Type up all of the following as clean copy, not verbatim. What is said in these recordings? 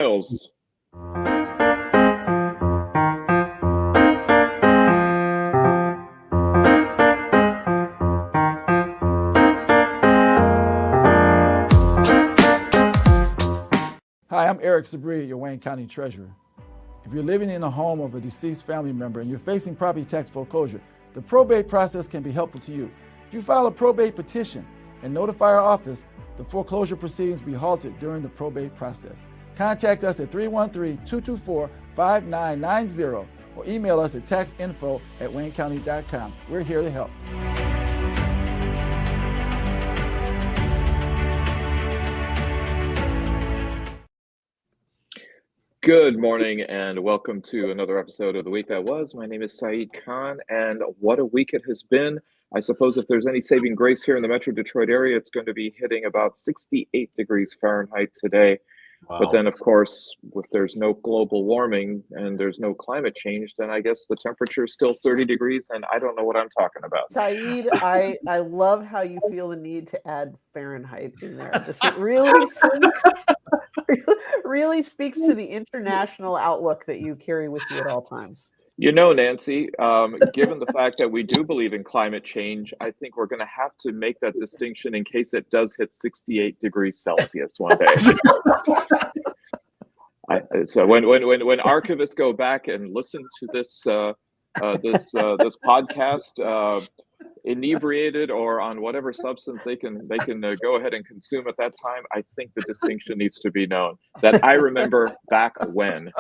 Myles. Hi, I'm Eric Sabri, your Wayne County Treasurer. If you're living in the home of a deceased family member and you're facing property tax foreclosure, the probate process can be helpful to you. If you file a probate petition and notify our office, the foreclosure proceedings will be halted during the probate process. Contact us at 313-224-5990 or email us at taxinfo@waynecounty.com. We're here to help. Good morning and welcome to another episode of The Week That Was. My name is Saeed Khan, and what a week it has been. I suppose if there's any saving grace here in the Metro Detroit area, it's going to be hitting about 68 degrees Fahrenheit today. Wow. But then, of course, if there's no global warming and there's no climate change, then I guess the temperature is still 30 degrees, and I don't know what I'm talking about. Saeed, I love how you feel the need to add Fahrenheit in there. This really speaks to the international outlook that you carry with you at all times. You know, Nancy, given the fact that we do believe in climate change, I think we're going to have to make that distinction in case it does hit 68 degrees Celsius one day. So when archivists go back and listen to this this podcast, inebriated or on whatever substance they can go ahead and consume at that time, I think the distinction needs to be known that I remember back when.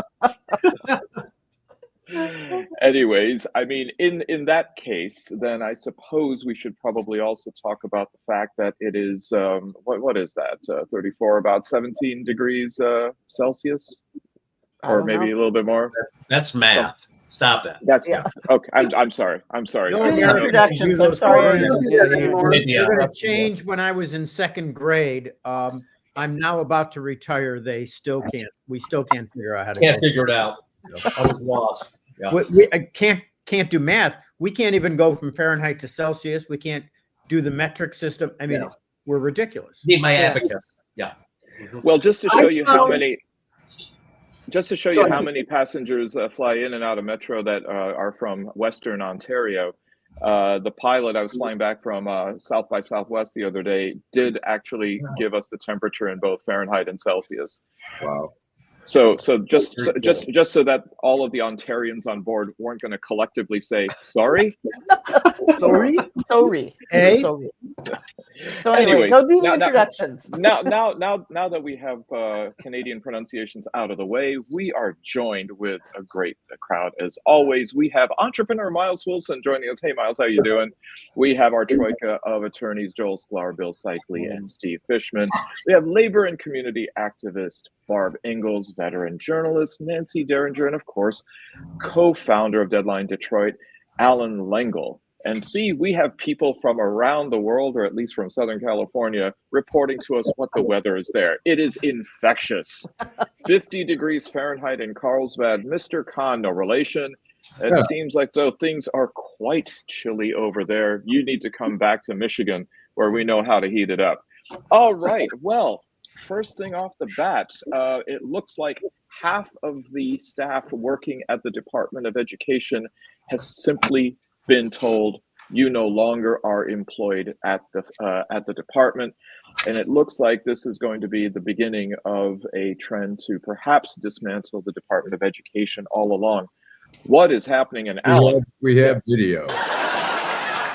Anyways, I mean, in that case, then I suppose we should probably also talk about the fact that it is what is that 34, about 17 degrees Celsius, or maybe a little bit more. That's math. Stop that. That's okay. I'm sorry. No introductions. I'm sorry. You're going to change. When I was in second grade, I'm now about to retire. We still can't figure out how to. Can't figure it out. I was lost. Yeah. I can't do math. We can't even go from Fahrenheit to Celsius. We can't do the metric system. I mean, we're ridiculous. Need my abacus. Yeah. Well, just to show you how many passengers fly in and out of Metro that are from Western Ontario, the pilot I was flying back from South by Southwest the other day did actually give us the temperature in both Fahrenheit and Celsius. Wow. So just so that all of the Ontarians on board weren't going to collectively say sorry. Sorry. Hey. So anyway, go do the introductions. Now that we have Canadian pronunciations out of the way, we are joined with a great crowd as always. We have entrepreneur Myles Wilson joining us. Hey, Myles, how you doing? We have our troika of attorneys, Joel Sklar, Bill Seikaly, and Steve Fishman. We have labor and community activist Barb Ingalls, veteran journalist Nancy Derringer, and of course, co-founder of Deadline Detroit, Allan Lengel. And see, we have people from around the world, or at least from Southern California, reporting to us what the weather is there. It is infectious. 50 degrees Fahrenheit in Carlsbad. Mr. Khan, no relation. It seems like though things are quite chilly over there. You need to come back to Michigan, where we know how to heat it up. All right, well, first thing off the bat, it looks like half of the staff working at the Department of Education has simply been told you no longer are employed at the department, and it looks like this is going to be the beginning of a trend to perhaps dismantle the Department of Education all along. What is happening in Allen? We have video.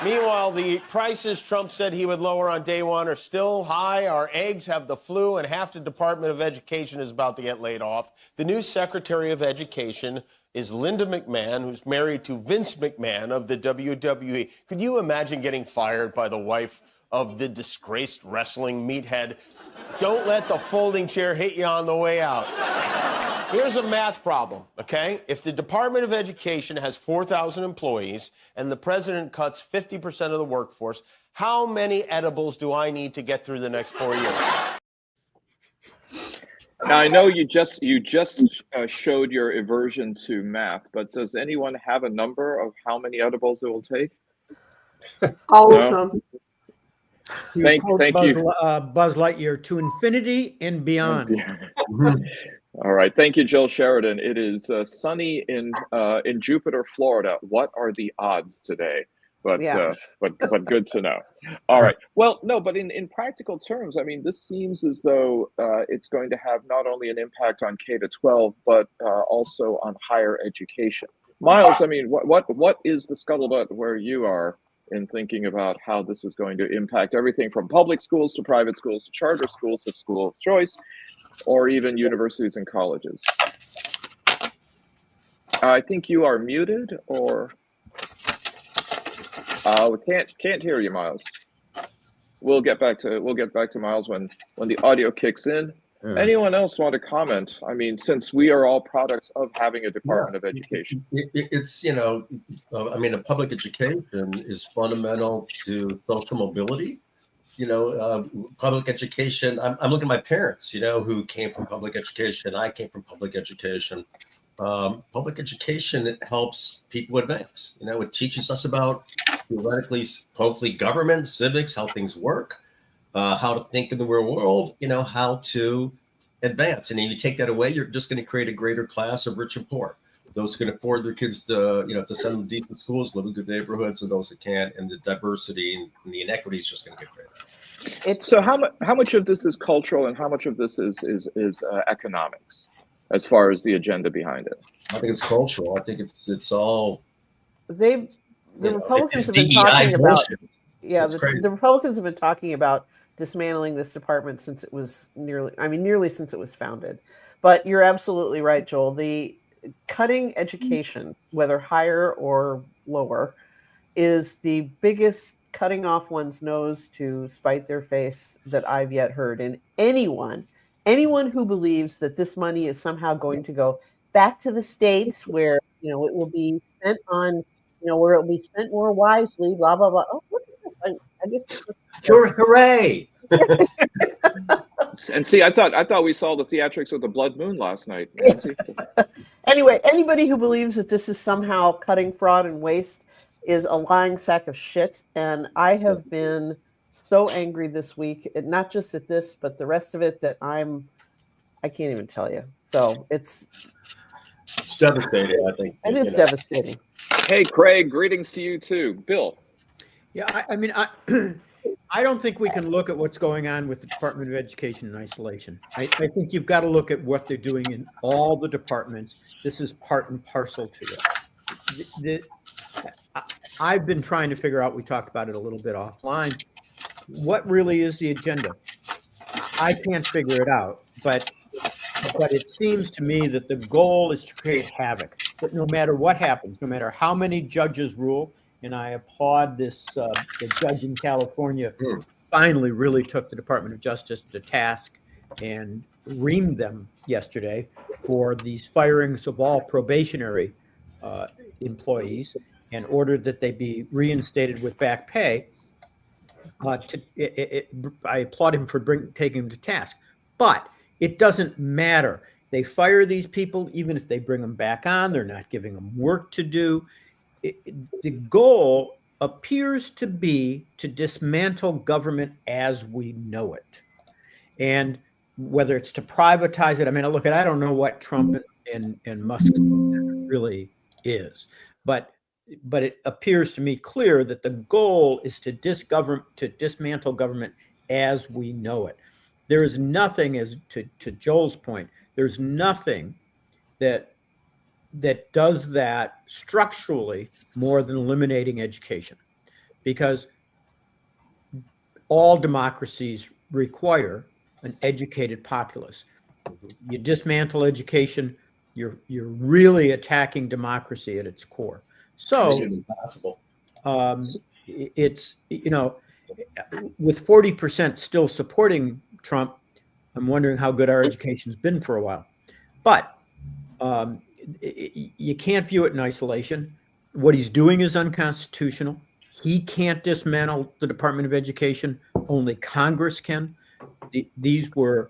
Meanwhile, the prices Trump said he would lower on day one are still high. Our eggs have the flu, and half the Department of Education is about to get laid off. The new Secretary of Education is Linda McMahon, who's married to Vince McMahon of the WWE. Could you imagine getting fired by the wife of the disgraced wrestling meathead? Don't let the folding chair hit you on the way out. Here's a math problem, okay? If the Department of Education has 4,000 employees and the president cuts 50% of the workforce, how many edibles do I need to get through the next 4 years? Now, I know you just showed your aversion to math, but does anyone have a number of how many edibles it will take? All of them. Thank you. Buzz Lightyear to infinity and beyond. All right. Thank you, Jill Sheridan. It is sunny in Jupiter, Florida. What are the odds today? But Yeah. but good to know. All right. Well, no, but in practical terms, I mean, this seems as though it's going to have not only an impact on K to 12, but also on higher education. Myles, I mean, what is the scuttlebutt where you are in thinking about how this is going to impact everything from public schools to private schools to charter schools to school of choice, or even universities and colleges? I think you are muted, or we can't hear you, Myles. We'll get back to Myles when the audio kicks in. Anyone else want to comment? I mean, since we are all products of having a Department of Education. It's, I mean, a public education is fundamental to social mobility. Public education, I'm looking at my parents, who came from public education. I came from public education. Public education, it helps people advance. It teaches us about, theoretically, hopefully, government, civics, how things work, how to think in the real world, how to advance. And if you take that away, you're just going to create a greater class of rich and poor. Those who can afford their kids to, to send them to decent schools, live in good neighborhoods, and those that can't, and the diversity and the inequity is just going to get greater. So how much of this is cultural and how much of this is economics, as far as the agenda behind it? I think it's cultural. I think it's all. The Republicans have been talking about. Yeah, the Republicans have been talking about dismantling this department since it was nearly since it was founded. But you're absolutely right, Joel. The cutting education, whether higher or lower, is the biggest cutting off one's nose to spite their face that I've yet heard. And anyone who believes that this money is somehow going to go back to the states where, it will be spent on, where it will be spent more wisely, blah, blah, blah. Oh, look at this. I guess. Hooray. And see, I thought we saw the theatrics of the Blood Moon last night. Anyway, anybody who believes that this is somehow cutting fraud and waste is a lying sack of shit. And I have been so angry this week, not just at this, but the rest of it, that I can't even tell you. So it's devastating, I think. And it's devastating. Hey, Craig, greetings to you too. Bill. Yeah, I mean, I don't think we can look at what's going on with the Department of Education in isolation. I think you've got to look at what they're doing in all the departments. This is part and parcel to it. I've been trying to figure out, we talked about it a little bit offline, what really is the agenda? I can't figure it out, but it seems to me that the goal is to create havoc. But no matter what happens, no matter how many judges rule, and I applaud this, the judge in California finally really took the Department of Justice to task and reamed them yesterday for these firings of all probationary employees and ordered that they be reinstated with back pay. I applaud him for taking him to task, but it doesn't matter. They fire these people, even if they bring them back on, they're not giving them work to do. The goal appears to be to dismantle government as we know it. And whether it's to privatize it, I mean, look, I don't know what Trump and Musk really is, but it appears to me clear that the goal is to dismantle government as we know it. There is nothing, as to Joel's point, there's nothing that does that structurally more than eliminating education, because all democracies require an educated populace. You dismantle education, you're really attacking democracy at its core. So it's, with 40% still supporting Trump, I'm wondering how good our education's been for a while. But you can't view it in isolation. What he's doing is unconstitutional. He can't dismantle the Department of Education. Only Congress can. These are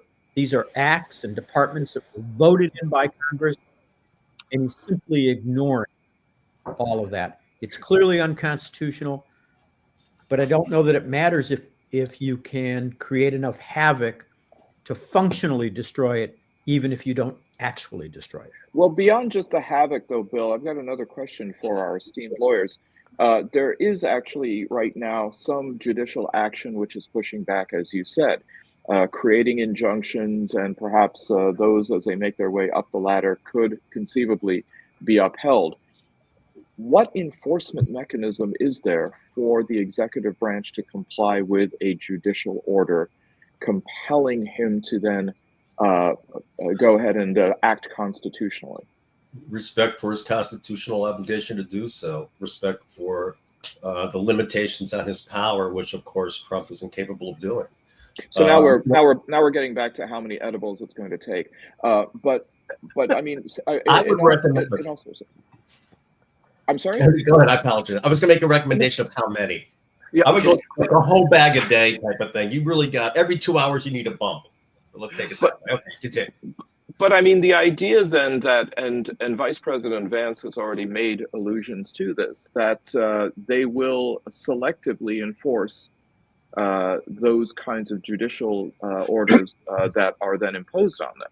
acts and departments that were voted in by Congress, and he's simply ignoring all of that. It's clearly unconstitutional, but I don't know that it matters if you can create enough havoc to functionally destroy it, even if you don't actually destroy it. Well, beyond just the havoc, though, Bill, I've got another question for our esteemed lawyers. There is actually right now some judicial action which is pushing back, as you said, creating injunctions, and perhaps those, as they make their way up the ladder, could conceivably be upheld. What enforcement mechanism is there for the executive branch to comply with a judicial order compelling him to then go ahead and act constitutionally? Respect for his constitutional obligation to do so. Respect for the limitations on his power, which of course Trump is incapable of doing. So now we're getting back to how many edibles it's going to take. But I mean, I would recommend. I'm sorry. Go ahead. I apologize. I was going to make a recommendation of how many. Yeah, I would go like a whole bag a day type of thing. You really got every 2 hours you need a bump. Let's take it that way. Okay, continue. But I mean, the idea then that, and Vice President Vance has already made allusions to this, that they will selectively enforce those kinds of judicial orders that are then imposed on them.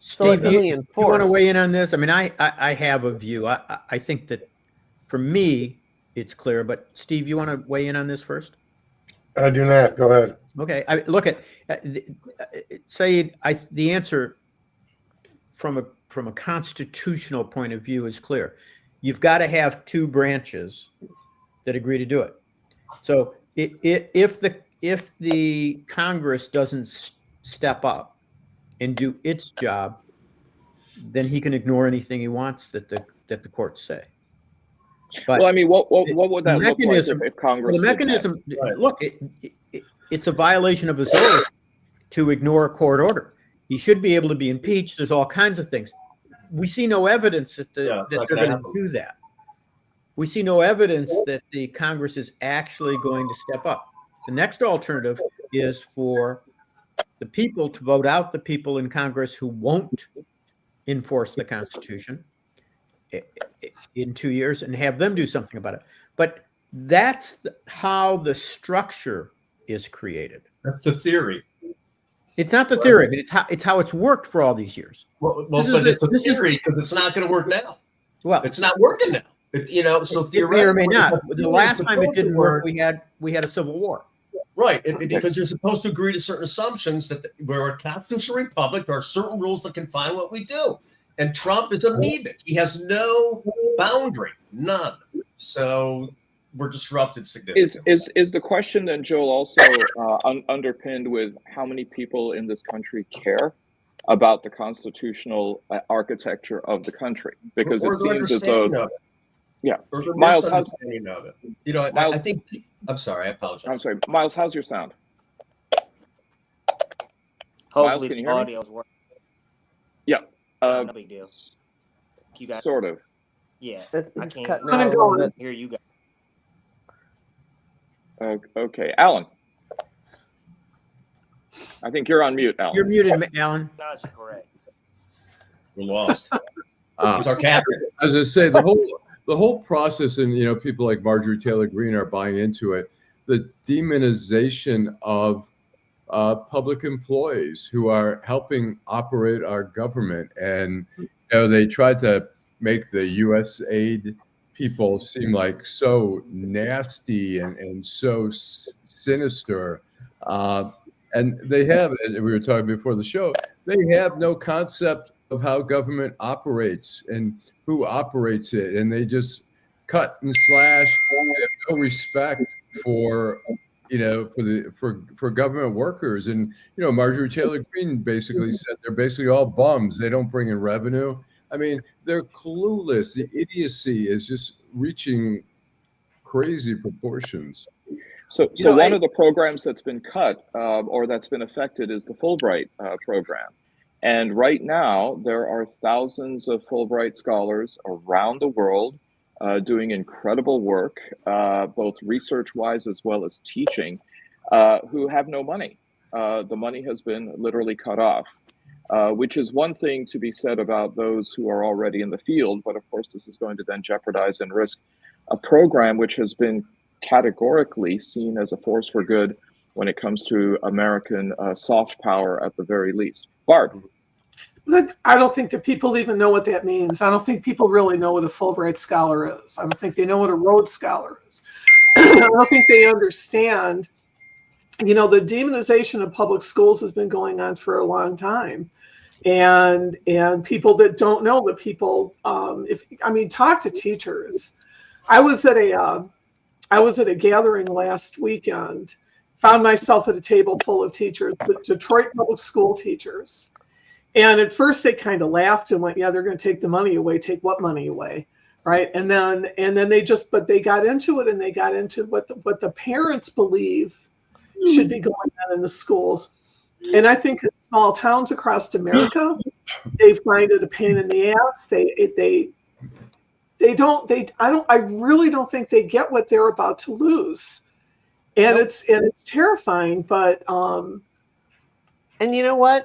Steve, you want to weigh in on this? I mean, I have a view. I think that for me, it's clear. But Steve, you want to weigh in on this first? I do not. Go ahead. Okay. Look at Saeed. The answer from a constitutional point of view is clear. You've got to have two branches that agree to do it. So if the Congress doesn't step up and do its job, then he can ignore anything he wants that the courts say. But well, I mean, what would that look like if Congress? The mechanism. Look, it's a violation of his oath to ignore a court order. He should be able to be impeached. There's all kinds of things. We see no evidence that they're going to do that. We see no evidence that the Congress is actually going to step up. The next alternative is for the people to vote out the people in Congress who won't enforce the Constitution in 2 years and have them do something about it. But that's how the structure is created. That's the theory. It's not the theory, but it's how it's worked for all these years. But it's a theory because it's not going to work now. Well, it's not working now. So it may or may not. The last time it didn't work, we had a civil war. Right, because you're supposed to agree to certain assumptions that we're a constitutional republic. There are certain rules that confine what we do. And Trump is amoebic. He has no boundary, none. So we're disrupted significantly. Is the question then, Joel, also underpinned with how many people in this country care about the constitutional architecture of the country? Because it seems as though, yeah, Myles, how's of it? You know, I think. I'm sorry. I apologize. I'm sorry, Myles. How's your sound? Hopefully, Myles, the audio's working. Yeah. No big deal. You got sort of. Yeah, I can't hear you guys. Okay, Allan. I think you're on mute, Allan. You're muted, Allan. That's correct. We're lost. Who's our captain? As I say, the whole process, and people like Marjorie Taylor Greene are buying into it. The demonization of public employees who are helping operate our government, and they tried to make the USAID people seem like so nasty and so sinister, and they have. And we were talking before the show. They have no concept of how government operates and who operates it, and they just cut and slash. They have no respect for for government workers. And Marjorie Taylor Greene basically said they're basically all bums. They don't bring in revenue. I mean, they're clueless. The idiocy is just reaching crazy proportions. So one of the programs that's been cut or that's been affected is the Fulbright program. And right now, there are thousands of Fulbright scholars around the world doing incredible work, both research-wise as well as teaching, who have no money. The money has been literally cut off, which is one thing to be said about those who are already in the field. But of course, this is going to then jeopardize and risk a program which has been categorically seen as a force for good when it comes to American soft power at the very least. Barb. I don't think that people even know what that means. I don't think people really know what a Fulbright scholar is. I don't think they know what a Rhodes Scholar is. I don't think they understand, the demonization of public schools has been going on for a long time. And people that don't know, but people, talk to teachers. I was at a gathering last weekend, found myself at a table full of teachers, the Detroit public school teachers. And at first they kind of laughed and went, yeah, they're going to take the money away. Take what money away? Right. And then but they got into it, and they got into what the parents believe should be going on in the schools. And I think in small towns across America, they find it a pain in the ass. I really don't think they get what they're about to lose. And it's terrifying, but and you know what?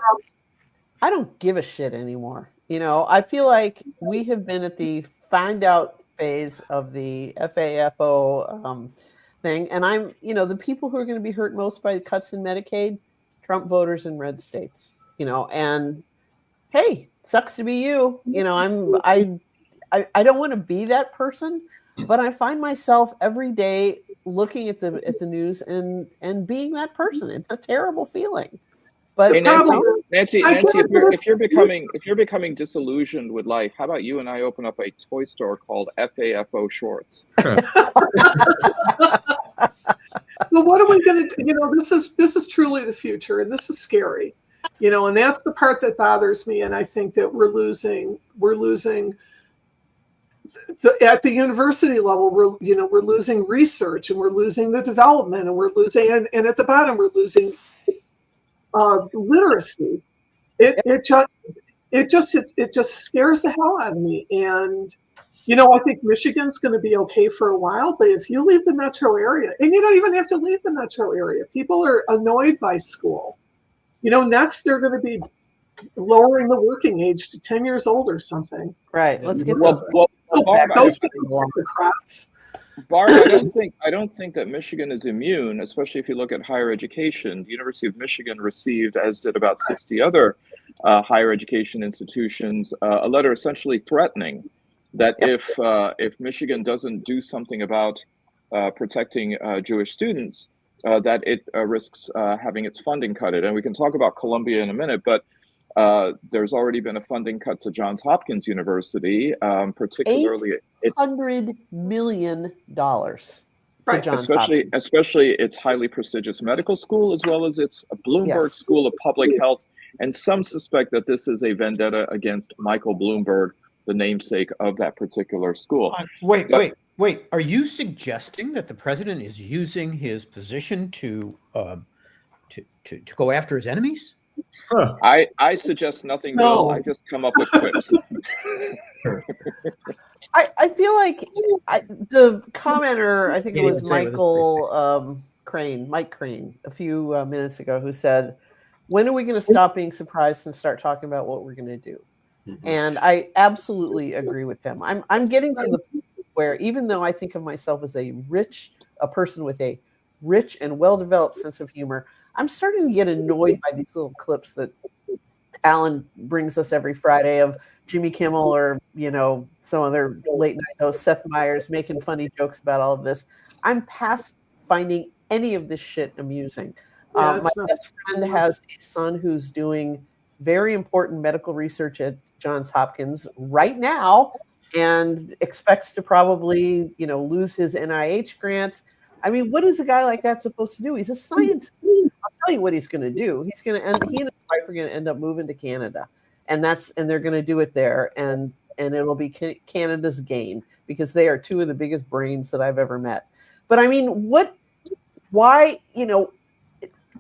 I don't give a shit anymore. I feel like we have been at the find out phase of the FAFO thing. And I'm, the people who are going to be hurt most by cuts in Medicaid, Trump voters in red states, and hey, sucks to be you. I don't want to be that person, but I find myself every day looking at the news and being that person. It's a terrible feeling. But hey, Nancy, if you're becoming disillusioned with life, how about you and I open up a toy store called FAFO Shorts? Well, what are we going to do? This is truly the future, and this is scary, and that's the part that bothers me. And I think that we're losing at the university level. We're losing research, and we're losing the development, and we're losing, and at the bottom we're losing literacy. It just scares the hell out of me. And I think Michigan's going to be okay for a while, but if you leave the metro area, and you don't even have to leave the metro area, people are annoyed by school. Next they're going to be lowering the working age to 10 years old or something. Right. Let's get Barb, I don't think that Michigan is immune, especially if you look at higher education. The University of Michigan received, as did about 60 other higher education institutions, a letter essentially threatening that if Michigan doesn't do something about protecting Jewish students, that it risks having its funding cut. And we can talk about Columbia in a minute, but there's already been a funding cut to Johns Hopkins University, particularly $800 million. Right, especially its highly prestigious medical school, as well as its Bloomberg School of Public Health. And some suspect that this is a vendetta against Michael Bloomberg, the namesake of that particular school. Wait. Are you suggesting that the president is using his position to go after his enemies? Huh. I suggest nothing. No. I just come up with quips. I feel like the commenter, I think it was Mike Crane, a few minutes ago, who said, when are we going to stop being surprised and start talking about what we're going to do? Mm-hmm. And I absolutely agree with him. I'm getting to the point where, even though I think of myself as a person with a rich and well-developed sense of humor, I'm starting to get annoyed by these little clips that Allan brings us every Friday of Jimmy Kimmel or, some other late night host, Seth Meyers, making funny jokes about all of this. I'm past finding any of this shit amusing. My best friend has a son who's doing very important medical research at Johns Hopkins right now and expects to probably, lose his NIH grant. I mean, what is a guy like that supposed to do? He's a scientist. I'll tell you what he's going to do. He and his wife are going to end up moving to Canada, and they're going to do it there, and it'll be Canada's gain, because they are two of the biggest brains that I've ever met. But I mean, why,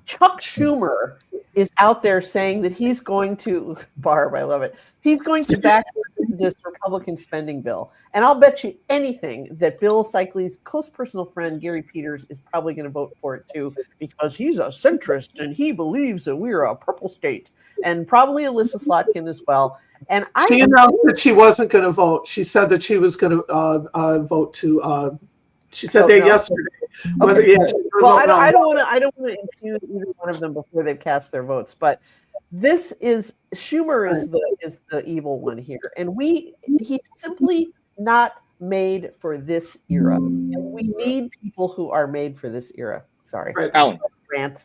Chuck Schumer is out there saying that he's going to, Barb, I love it, he's going to back this Republican spending bill. And I'll bet you anything that Bill Seikaly's close personal friend, Gary Peters, is probably going to vote for it too, because he's a centrist and he believes that we're a purple state. And probably Alyssa Slotkin as well. And she announced that she wasn't going to vote. She said that she was going to vote to, she said yesterday. Okay. Well, I don't want to impugn either one of them before they've cast their votes, but this is Schumer is the evil one here, and he's simply not made for this era. And we need people who are made for this era. Sorry, Right. Allan. Rant.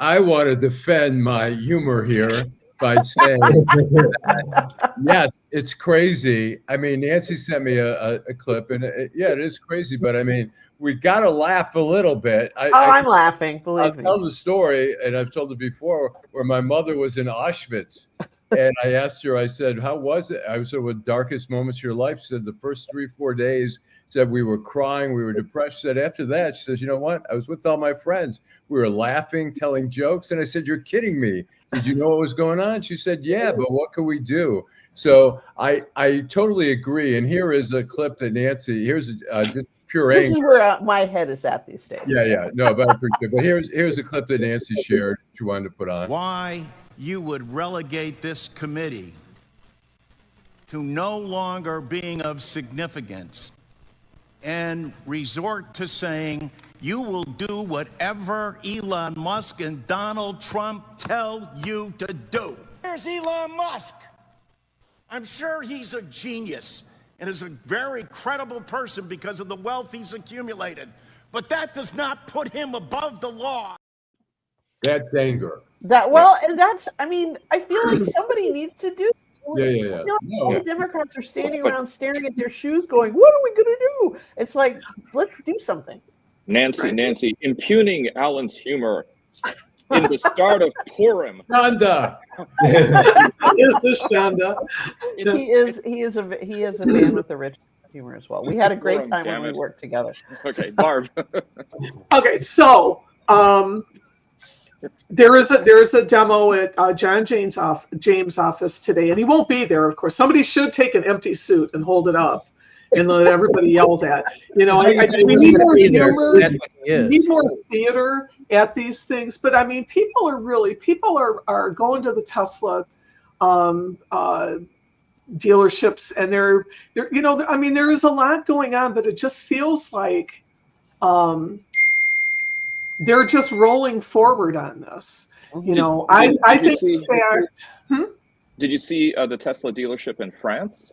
I want to defend my humor here by saying that, yes, it's crazy. I mean, Nancy sent me a clip, and it is crazy, but I mean, we got to laugh a little bit. I'm laughing, believe me. I'll tell the story, and I've told it before, where my mother was in Auschwitz. And I asked her, I said, how was it? I said, what darkest moments of your life? She said, the first 3-4 days, said we were crying, we were depressed. She said, after that, she says, you know what? I was with all my friends. We were laughing, telling jokes. And I said, you're kidding me. Did you know what was going on? She said, yeah, but what could we do? So I totally agree. And here is a clip that Nancy, here's just pure anger. This is where my head is at these days. Yeah. No, but I appreciate it. But here's a clip that Nancy shared she wanted to put on. Why you would relegate this committee to no longer being of significance and resort to saying you will do whatever Elon Musk and Donald Trump tell you to do. There's Elon Musk. I'm sure he's a genius and is a very credible person because of the wealth he's accumulated. But that does not put him above the law. That's anger. And that's, I mean, I feel like somebody needs to do. Yeah. I feel like all the Democrats are standing around staring at their shoes going, what are we going to do? It's like, let's do something. Nancy, impugning Allan's humor in the start of Purim. Shanda. Is this Shanda? He is a man with a rich humor as well. We had a great time when we worked together. Okay, Barb. Okay, so there is a demo at John James' office today, and he won't be there, of course. Somebody should take an empty suit and hold it up and let everybody yell at. You know, we need more humor. We need more theater at these things. But I mean, people are going to the Tesla dealerships, and they're you know, I mean, there is a lot going on, but it just feels like they're just rolling forward on this. You know, I think Did you see the Tesla dealership in France?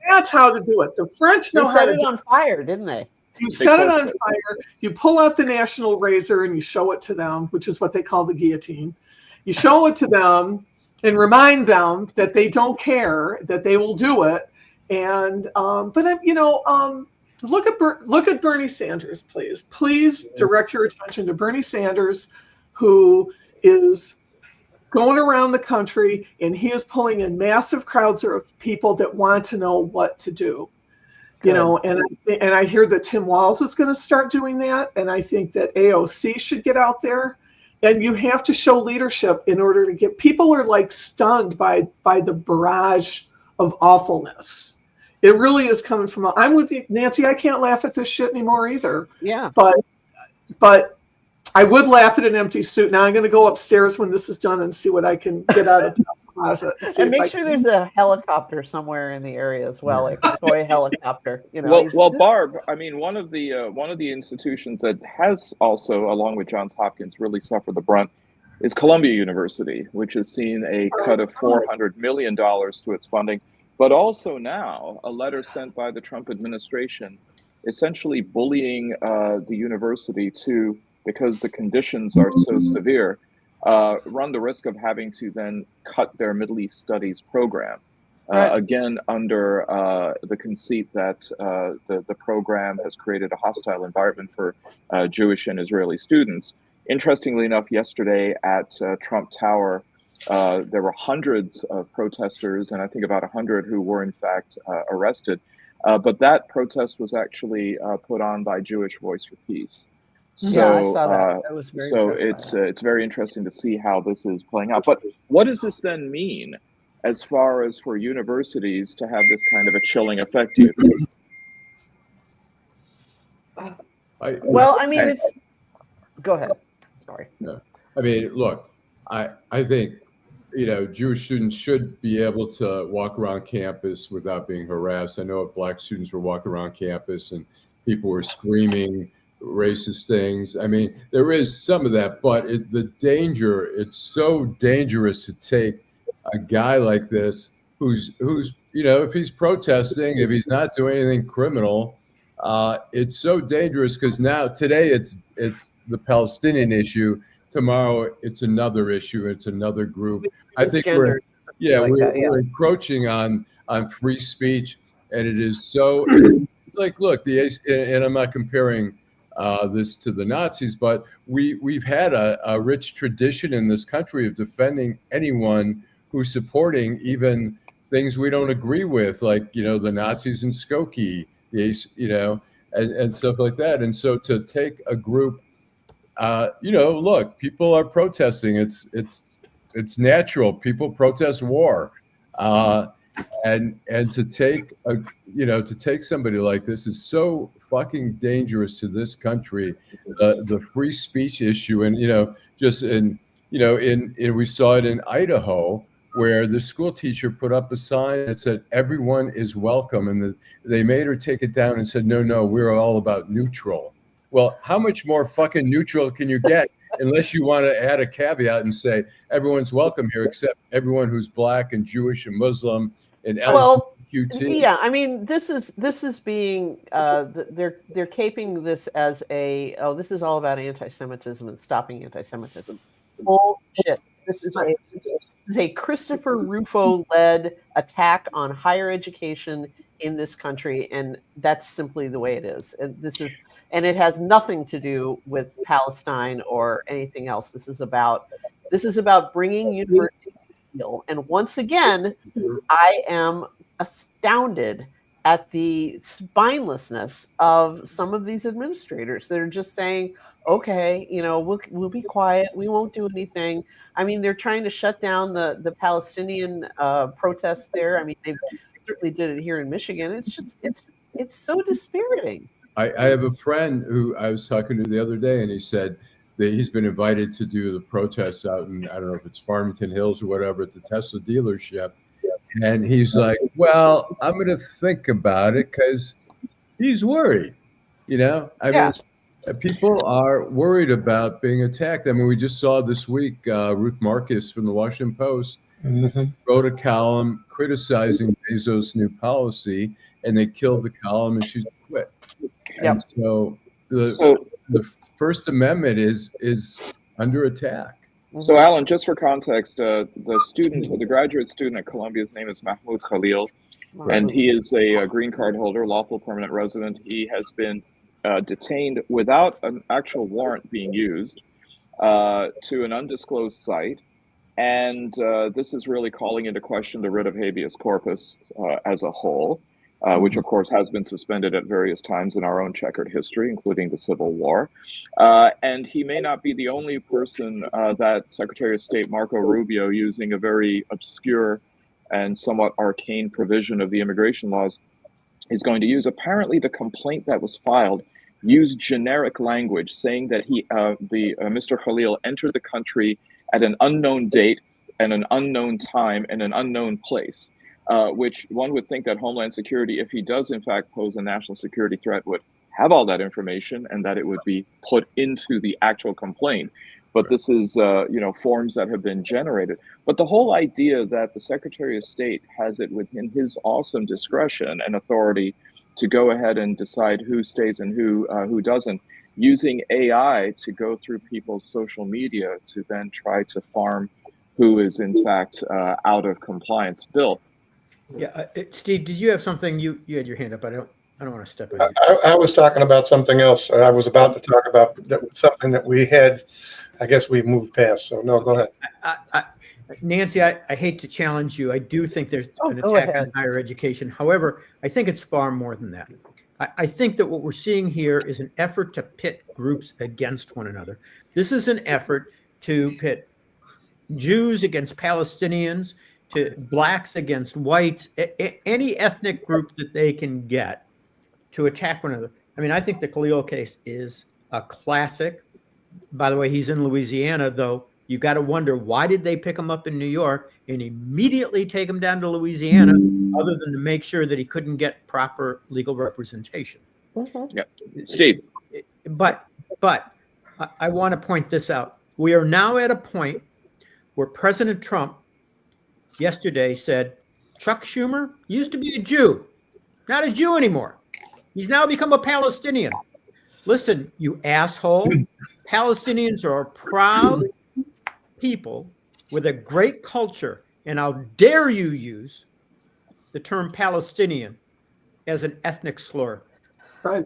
That's how to do it. The French know how to set it on fire, didn't they? You set it on fire. You pull out the national razor and you show it to them, which is what they call the guillotine. You show it to them and remind them that they don't care, that they will do it. And look at Bernie Sanders, please. Please direct your attention to Bernie Sanders, who is going around the country, and he is pulling in massive crowds of people that want to know what to do. You know, and I hear that Tim Walz is going to start doing that, and I think that AOC should get out there. And you have to show leadership in order to get people are like stunned by the barrage of awfulness. It really is coming from. I'm with you, Nancy. I can't laugh at this shit anymore either. Yeah. But I would laugh at an empty suit. Now I'm going to go upstairs when this is done and see what I can get out of the closet. And make sure there's a helicopter somewhere in the area as well, like a toy helicopter. You know. Well, Barb. I mean, one of the institutions that has also, along with Johns Hopkins, really suffered the brunt is Columbia University, which has seen a cut of $400 million to its funding. But also now a letter sent by the Trump administration essentially bullying the university to, because the conditions are so severe, run the risk of having to then cut their Middle East Studies program. Again, under the conceit that the program has created a hostile environment for Jewish and Israeli students. Interestingly enough, yesterday at Trump Tower, there were hundreds of protesters, and I think about 100 who were in fact arrested. But that protest was actually put on by Jewish Voice for Peace. So, yeah, I saw that. That was very it's very interesting to see how this is playing out. But what does this then mean as far as for universities to have this kind of a chilling effect? Well, I mean, it's. Go ahead. Sorry. No. I mean, look, I think, you know, Jewish students should be able to walk around campus without being harassed. I know Black students were walking around campus and people were screaming racist things. I mean, there is some of that, but it's so dangerous to take a guy like this who's if he's protesting, if he's not doing anything criminal, it's so dangerous because today it's the Palestinian issue. Tomorrow it's another issue. It's another group. I think we're encroaching on free speech, and it is so. It's like, look, and I'm not comparing this to the Nazis, but we've had a rich tradition in this country of defending anyone who's supporting even things we don't agree with, like the Nazis in Skokie, and stuff like that. And so to take a group, look, people are protesting. It's natural. People protest war, and to take somebody like this is so fucking dangerous to this country. The free speech issue, and we saw it in Idaho, where the school teacher put up a sign that said everyone is welcome, and they made her take it down and said, no, we're all about neutral. Well, how much more fucking neutral can you get unless you want to add a caveat and say everyone's welcome here except everyone who's Black and Jewish and Muslim and LGBTQT? Yeah, I mean, this is being they're caping this as this is all about anti-Semitism and stopping anti-Semitism. Bullshit. This is a Christopher Rufo-led attack on higher education in this country, and that's simply the way it is. And it has nothing to do with Palestine or anything else. This is about bringing university to heel. And once again, I am astounded at the spinelessness of some of these administrators that are just saying, okay, we'll be quiet. We won't do anything. I mean, they're trying to shut down the Palestinian protests there. I mean, they certainly did it here in Michigan. It's so dispiriting. I have a friend who I was talking to the other day, and he said that he's been invited to do the protests out in, I don't know if it's Farmington Hills or whatever, at the Tesla dealership. And he's like, well, I'm going to think about it, because he's worried. I mean, people are worried about being attacked. I mean, we just saw this week, Ruth Marcus from the Washington Post wrote a column criticizing Bezos' new policy, and they killed the column and she quit. And so the First Amendment is under attack. So, Allan, just for context, the graduate student at Columbia, his name is Mahmoud Khalil, and he is a green card holder, lawful permanent resident. He has been detained without an actual warrant being used to an undisclosed site. And this is really calling into question the writ of habeas corpus as a whole, which, of course, has been suspended at various times in our own checkered history, including the Civil War. And he may not be the only person that Secretary of State Marco Rubio, using a very obscure and somewhat arcane provision of the immigration laws, is going to use. Apparently, the complaint that was filed used generic language saying that Mr. Khalil entered the country at an unknown date and an unknown time and an unknown place, which one would think that Homeland Security, if he does in fact pose a national security threat, would have all that information and that it would be put into the actual complaint. But this is, forms that have been generated. But the whole idea that the Secretary of State has it within his awesome discretion and authority to go ahead and decide who stays and who doesn't, using AI to go through people's social media to then try to farm who is in fact out of compliance. Bill. Yeah, Steve, did you have something? You had your hand up. I don't want to step on you. I was talking about something else. I was about to talk about something that we had. I guess we've moved past. So no, go ahead. Nancy, I hate to challenge you. I do think there's an attack on higher education. However, I think it's far more than that. I think that what we're seeing here is an effort to pit groups against one another. This is an effort to pit Jews against Palestinians, to blacks against whites, any ethnic group that they can get to attack one another. I mean, I think the Khalil case is a classic. By the way, he's in Louisiana, though. You got to wonder, why did they pick him up in New York and immediately take him down to Louisiana, other than to make sure that he couldn't get proper legal representation? Yeah, Steve. But I want to point this out. We are now at a point where President Trump yesterday said, Chuck Schumer used to be a Jew, not a Jew anymore. He's now become a Palestinian. Listen, you asshole. Palestinians are a proud people with a great culture, and how dare you use the term Palestinian as an ethnic slur? Right.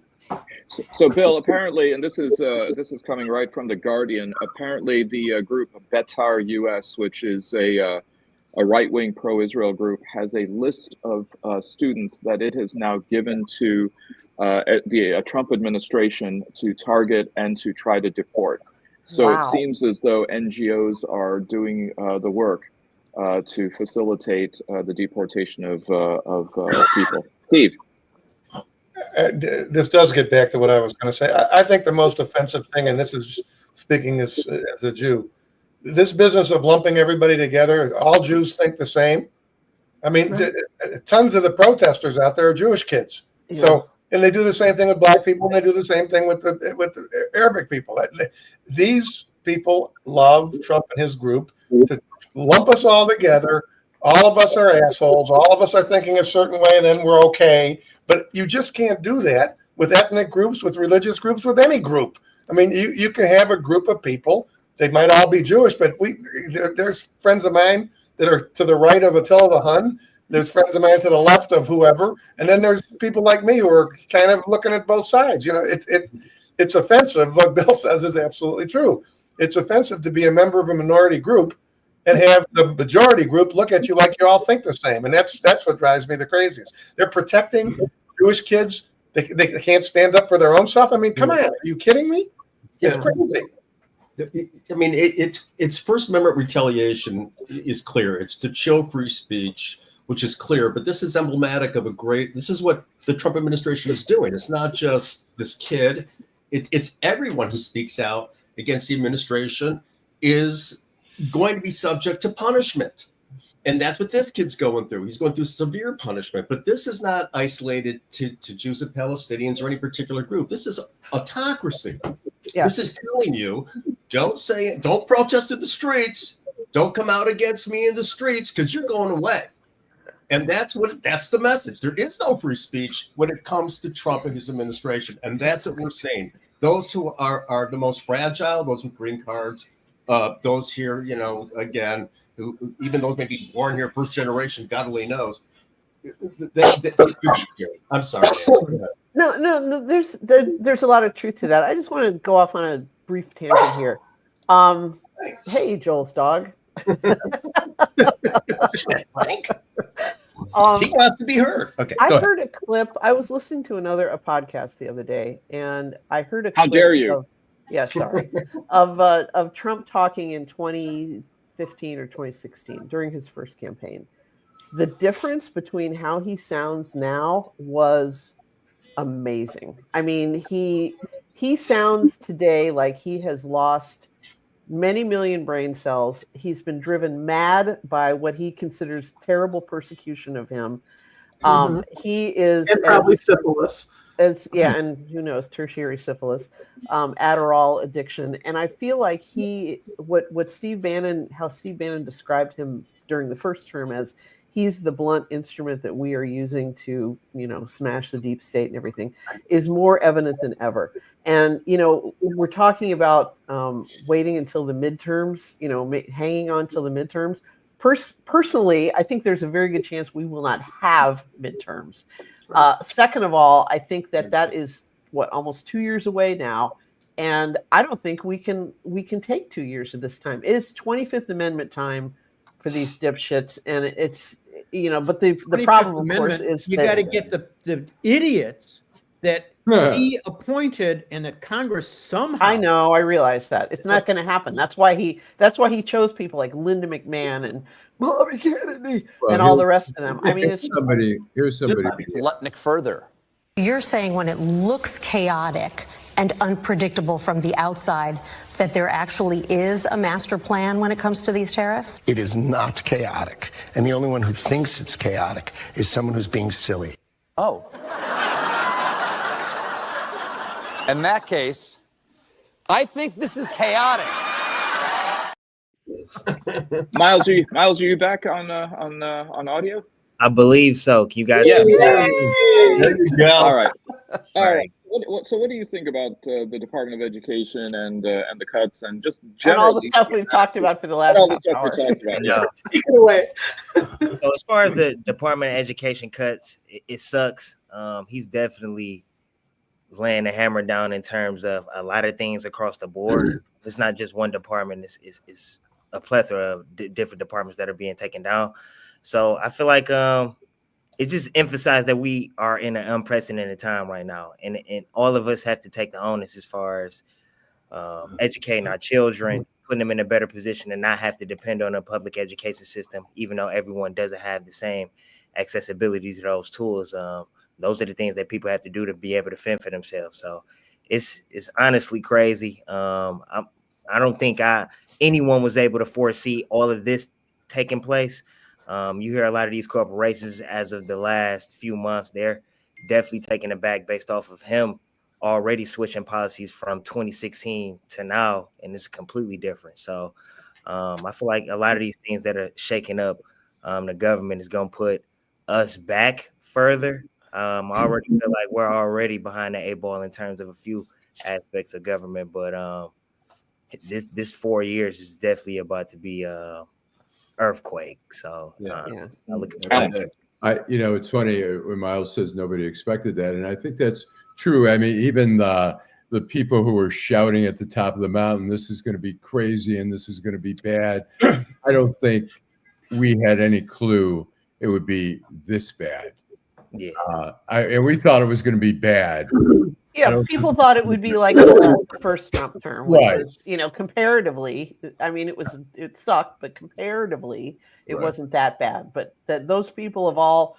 So, Bill, apparently, and this is coming right from the Guardian. Apparently, the group Betar US, which is a right-wing pro-Israel group, has a list of students that it has now given to the Trump administration to target and to try to deport. So It seems as though NGOs are doing the work to facilitate the deportation of people. Steve. This does get back to what I was going to say. I think the most offensive thing, and this is speaking as a Jew, this business of lumping everybody together, all Jews think the same. I mean, tons of the protesters out there are Jewish kids. Yeah. So, and they do the same thing with black people, and they do the same thing with the Arabic people. These people love Trump and his group to lump us all together. All of us are assholes. All of us are thinking a certain way, and then we're okay. But you just can't do that with ethnic groups, with religious groups, with any group. I mean, you can have a group of people. They might all be Jewish, but there's friends of mine that are to the right of Attila the Hun. There's friends of mine to the left of whoever. And then there's people like me who are kind of looking at both sides. You know, it's offensive. What Bill says is absolutely true. It's offensive to be a member of a minority group and have the majority group look at you like you all think the same. And that's what drives me the craziest. They're protecting Jewish kids. They can't stand up for their own stuff. I mean, come on, are you kidding me? It's crazy. I mean, it's First Amendment retaliation is clear. It's to show free speech, which is clear. But this is emblematic of this is what the Trump administration is doing. It's not just this kid. It's everyone who speaks out against the administration is going to be subject to punishment. And that's what this kid's going through. He's going through severe punishment. But this is not isolated to Jews and Palestinians or any particular group. This is autocracy. Yeah. This is telling you, don't protest in the streets. Don't come out against me in the streets because you're going away. And that's the message. There is no free speech when it comes to Trump and his administration. And that's what we're saying. Those who are the most fragile, those with green cards, those here, again, who even those may be born here, first generation, God only knows. I'm sorry. No. There's a lot of truth to that. I just want to go off on a brief tangent here. Hey, Joel's dog. He wants to be heard. Okay. I heard a clip. I was listening to a podcast the other day, and I heard a clip. How dare you? Of Trump talking in 2015 or 2016 during his first campaign. The difference between how he sounds now was amazing. I mean, he sounds today like he has lost many million brain cells. He's been driven mad by what he considers terrible persecution of him. He is and probably syphilis. And who knows, tertiary syphilis, Adderall addiction. And I feel like how Steve Bannon described him during the first term as he's the blunt instrument that we are using to, smash the deep state and everything is more evident than ever. And, we're talking about waiting until the midterms, hanging on till the midterms. Personally, I think there's a very good chance we will not have midterms. Second of all, I think that is almost 2 years away now. And I don't think we can take 2 years of this time. It's 25th Amendment time for these dipshits. And it's, but the problem, of course, is you got to get the idiots that he appointed and that Congress somehow. I know, I realize that. It's not going to happen. That's why he chose people like Linda McMahon and Bobby Kennedy and all the rest of them. I mean, it's here's somebody. Lutnick further. You're saying when it looks chaotic and unpredictable from the outside, that there actually is a master plan when it comes to these tariffs? It is not chaotic. And the only one who thinks it's chaotic is someone who's being silly. Oh. In that case, I think this is chaotic. Miles, are you back on audio? I believe so. Can you guys? Yes. There you go. All right. All Right. right. So what do you think about the Department of Education and the cuts and just And generally all the stuff we've talked about for the last all the half stuff hour. we talked about? No. Take it away. So as far as the Department of Education cuts, it sucks. He's definitely laying the hammer down in terms of a lot of things across the board. It's not just one department. It's a plethora of different departments that are being taken down. So I feel like it just emphasized that we are in an unprecedented time right now, and all of us have to take the onus as far as educating our children, putting them in a better position, and not have to depend on a public education system, even though everyone doesn't have the same accessibility to those tools. Those are the things that people have to do to be able to fend for themselves. So it's honestly crazy. I don't think anyone was able to foresee all of this taking place. You hear a lot of these corporations as of the last few months, they're definitely taking it back based off of him already switching policies from 2016 to now, and it's completely different. So I feel like a lot of these things that are shaking up the government is going to put us back further. I already feel like we're already behind the 8 ball in terms of a few aspects of government, but this 4 years is definitely about to be earthquake. So I look at it's funny when Miles says nobody expected that, and I think that's true. I mean, even the people who were shouting at the top of the mountain, this is going to be crazy and this is going to be bad. I don't think we had any clue it would be this bad. Yeah. And we thought it was going to be bad. Yeah, people thought it would be like the first Trump term, which Right. was, comparatively, I mean, it sucked, but comparatively, it Right. wasn't that bad. But that those people have all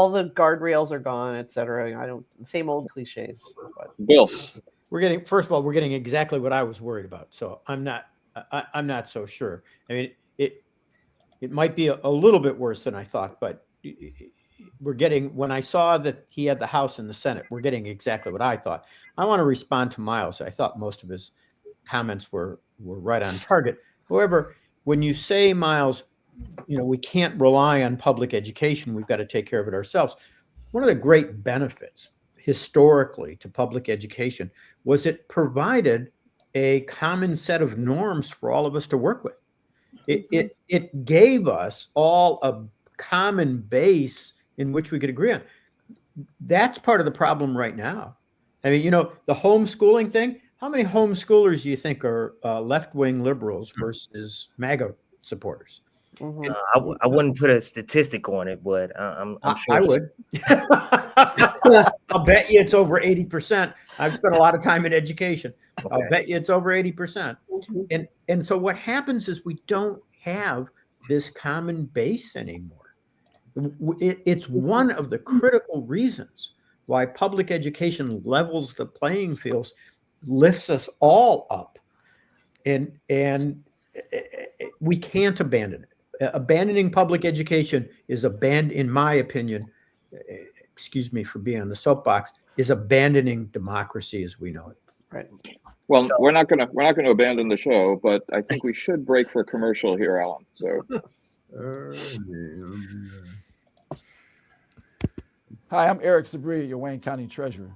the guardrails are gone, et cetera. Same old cliches. But. Bill, First of all, we're getting exactly what I was worried about. So I'm not so sure. I mean, it might be a little bit worse than I thought, but when I saw that he had the House and the Senate, we're getting exactly what I thought. I want to respond to Miles. I thought most of his comments were right on target. However, when you say, Miles, we can't rely on public education, we've got to take care of it ourselves. One of the great benefits historically to public education was it provided a common set of norms for all of us to work with. It gave us all a common base in which we could agree on. That's part of the problem right now. I mean, the homeschooling thing, how many homeschoolers do you think are left-wing liberals versus MAGA supporters? Mm-hmm. I wouldn't put a statistic on it, but I'm sure I would. I'll bet you it's over 80%. I've spent a lot of time in education. Okay. I'll bet you it's over 80%. Mm-hmm. And so what happens is we don't have this common base anymore. It's one of the critical reasons why public education levels the playing fields, lifts us all up, and we can't abandon it. Abandoning public education is in my opinion, excuse me for being on the soapbox, is abandoning democracy as we know it. Right. Well, we're not gonna abandon the show, but I think we should break for commercial here, Allan. So. Hi, I'm Eric Sabri, your Wayne County Treasurer.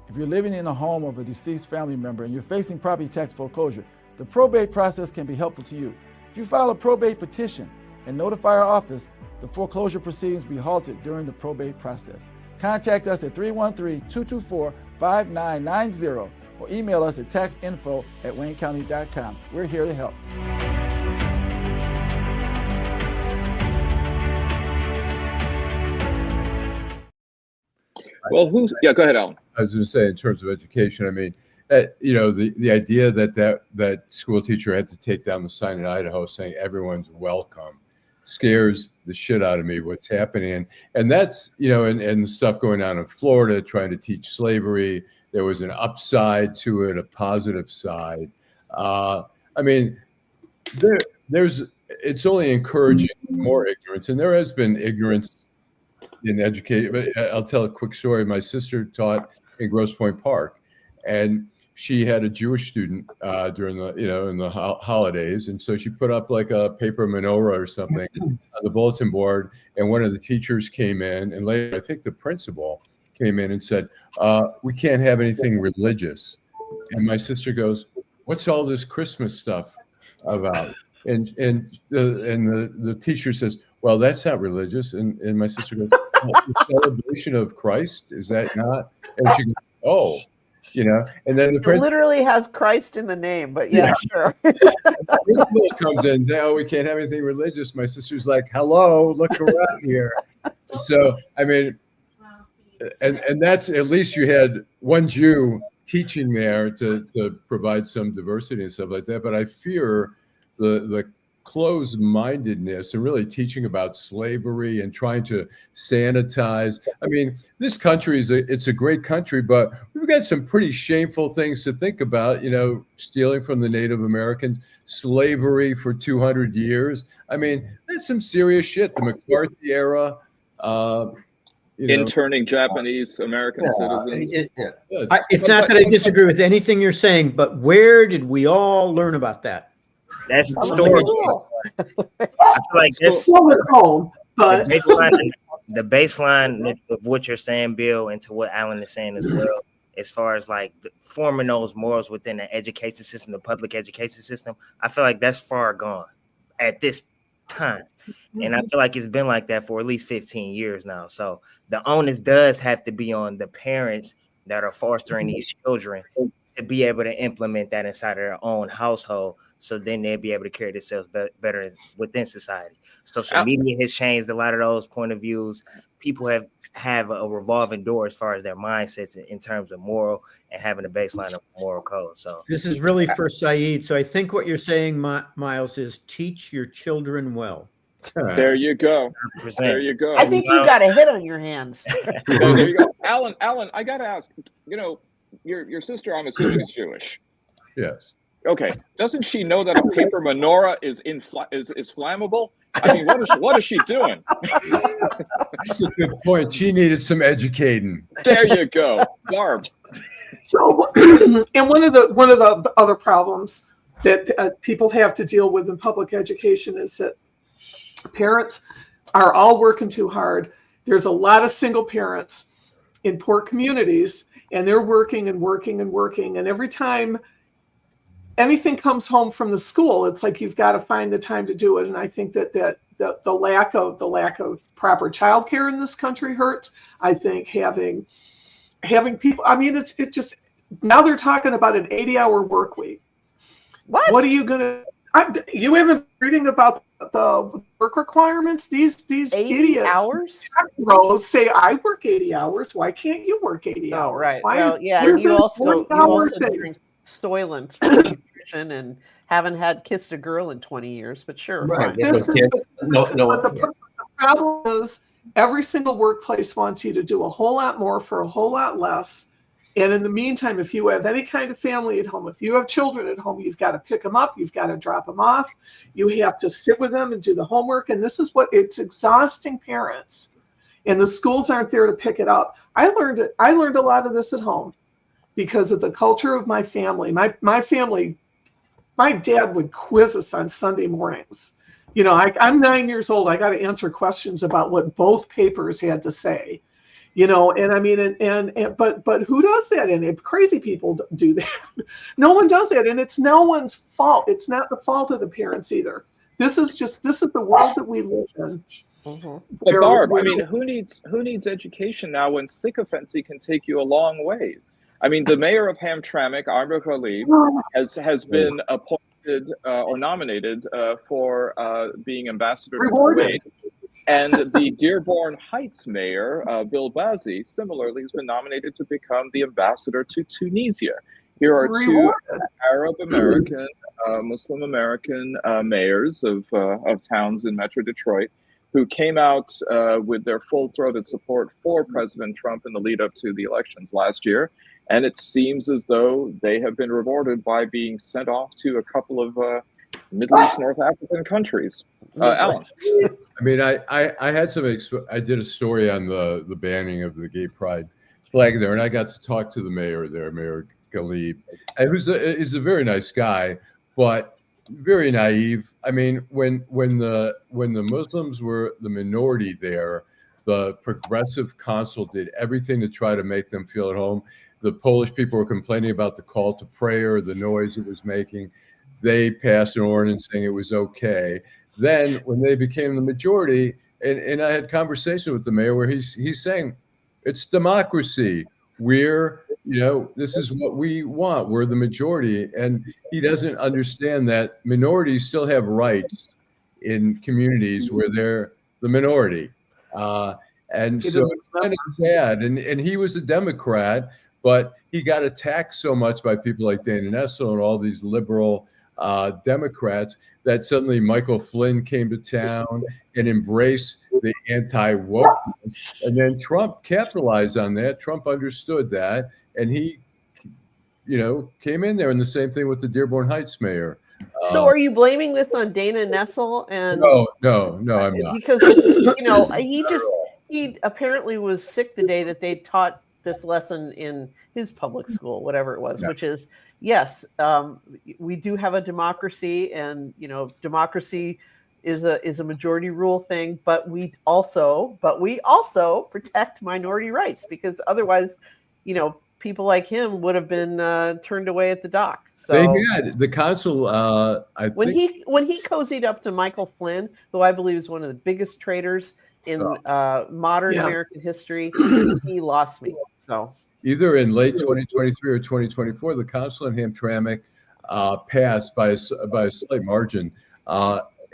If you're living in the home of a deceased family member and you're facing property tax foreclosure, the probate process can be helpful to you. If you file a probate petition and notify our office, the foreclosure proceedings will be halted during the probate process. Contact us at 313-224-5990 or email us at taxinfo@waynecounty.com. We're here to help. Well, go ahead, Allan. I was going to say, in terms of education, I mean, the idea that school teacher had to take down the sign in Idaho saying everyone's welcome scares the shit out of me. What's happening, and that's and the stuff going on in Florida, trying to teach slavery. There was an upside to it, a positive side. I mean, it's only encouraging more ignorance, and there has been ignorance in education. But I'll tell a quick story. My sister taught in Grosse Pointe Park, and she had a Jewish student during the, in the holidays. And so she put up like a paper menorah or something on the bulletin board. And one of the teachers came in, and later, I think the principal came in and said, we can't have anything religious. And my sister goes, what's all this Christmas stuff about? And the teacher says, well, that's not religious. And my sister goes, the celebration of Christ, is that not? And she goes, oh. And then the it literally has Christ in the name, but yeah. Sure. The comes in, no, we can't have anything religious. My sister's like, hello, look around here. So, I mean, and that's, at least you had one Jew teaching there to provide some diversity and stuff like that. But I fear the closed-mindedness and really teaching about slavery and trying to sanitize. I mean, this country it's a great country, but we've got some pretty shameful things to think about, stealing from the Native Americans, slavery for 200 years. I mean, that's some serious shit. The McCarthy era, interning Japanese American citizens. It's not that I disagree with anything you're saying, but where did we all learn about that? That's the story. I feel like this so at home, but the baseline of what you're saying, Bill, and to what Allan is saying as well, as far as like forming those morals within the education system, the public education system, I feel like that's far gone at this time. And I feel like it's been like that for at least 15 years now. So the onus does have to be on the parents that are fostering these children to be able to implement that inside of their own household. So then they'll be able to carry themselves better within society. Social media has changed a lot of those point of views. People have a revolving door as far as their mindsets in terms of moral and having a baseline of moral code. So this is really for Saeed. So I think what you're saying, Myles, is teach your children well. There you go. 100%. There you go. I think you got a hit on your hands. There you go. Allan, I got to ask, your sister, I'm assuming, is Jewish. Yes. Okay. Doesn't she know that a paper menorah is flammable? I mean, what is she doing? That's a good point. She needed some educating. There you go, Barb. So, and one of the other problems that people have to deal with in public education is that parents are all working too hard. There's a lot of single parents in poor communities, and they're working and working and working, and every time anything comes home from the school, it's like you've got to find the time to do it. And I think that the lack of proper childcare in this country hurts. I think having people, I mean, it's just, now they're talking about an 80-hour work week. What are you gonna? You haven't been reading about the work requirements? These 80 idiots, hours? Bros say I work 80 hours. Why can't you work 80 hours? Oh, right. Why well, yeah. You also drink Soylent for nutrition and haven't had kissed a girl in 20 years. But sure, right. But the problem is every single workplace wants you to do a whole lot more for a whole lot less. And in the meantime, if you have any kind of family at home, if you have children at home, you've got to pick them up, you've got to drop them off, you have to sit with them and do the homework. And this is it's exhausting parents. And the schools aren't there to pick it up. I learned a lot of this at home because of the culture of my family. My family, my dad would quiz us on Sunday mornings. I'm 9 years old. I got to answer questions about what both papers had to say. And I mean, but who does that? And crazy people do that. No one does that. And it's no one's fault. It's not the fault of the parents either. This is the world that we live in. Mm-hmm. But Barb, I mean, who needs education now when sycophancy can take you a long way? I mean, the mayor of Hamtramck, has been appointed or nominated for being ambassador to Kuwait. And the Dearborn Heights mayor, Bill Bazzi, similarly has been nominated to become the ambassador to Tunisia. Here are two Arab American, Muslim American mayors of towns in Metro Detroit who came out with their full-throated support for President Trump in the lead up to the elections last year. And it seems as though they have been rewarded by being sent off to a couple of Middle East, North African countries. Allan. I mean, I had I did a story on the banning of the gay pride flag there, and I got to talk to the mayor there, Mayor Galib, and he's a very nice guy, but very naive. I mean, when the Muslims were the minority there, the progressive consul did everything to try to make them feel at home. The Polish people were complaining about the call to prayer, the noise it was making. They passed an ordinance saying it was okay. Then when they became the majority, and I had conversation with the mayor where he's saying, it's democracy. This is what we want. We're the majority. And he doesn't understand that minorities still have rights in communities where they're the minority. And so it's kind of sad. And he was a Democrat, but he got attacked so much by people like Dana Nessel and all these liberal Democrats that suddenly Michael Flynn came to town and embraced the anti-woke. And then Trump capitalized on that. Trump understood that. And he, came in there. And the same thing with the Dearborn Heights mayor. So are you blaming this on Dana Nessel? And No, I'm not. Because, he apparently was sick the day that they taught this lesson in his public school, whatever it was, which is, yes, we do have a democracy, and democracy is a majority rule thing, but we also protect minority rights, because otherwise, people like him would have been turned away at the dock. So they had the consul. When he cozied up to Michael Flynn, who I believe is one of the biggest traitors in modern American history, he lost me. So either in late 2023 or 2024, the consul in Hamtramck passed by a slight margin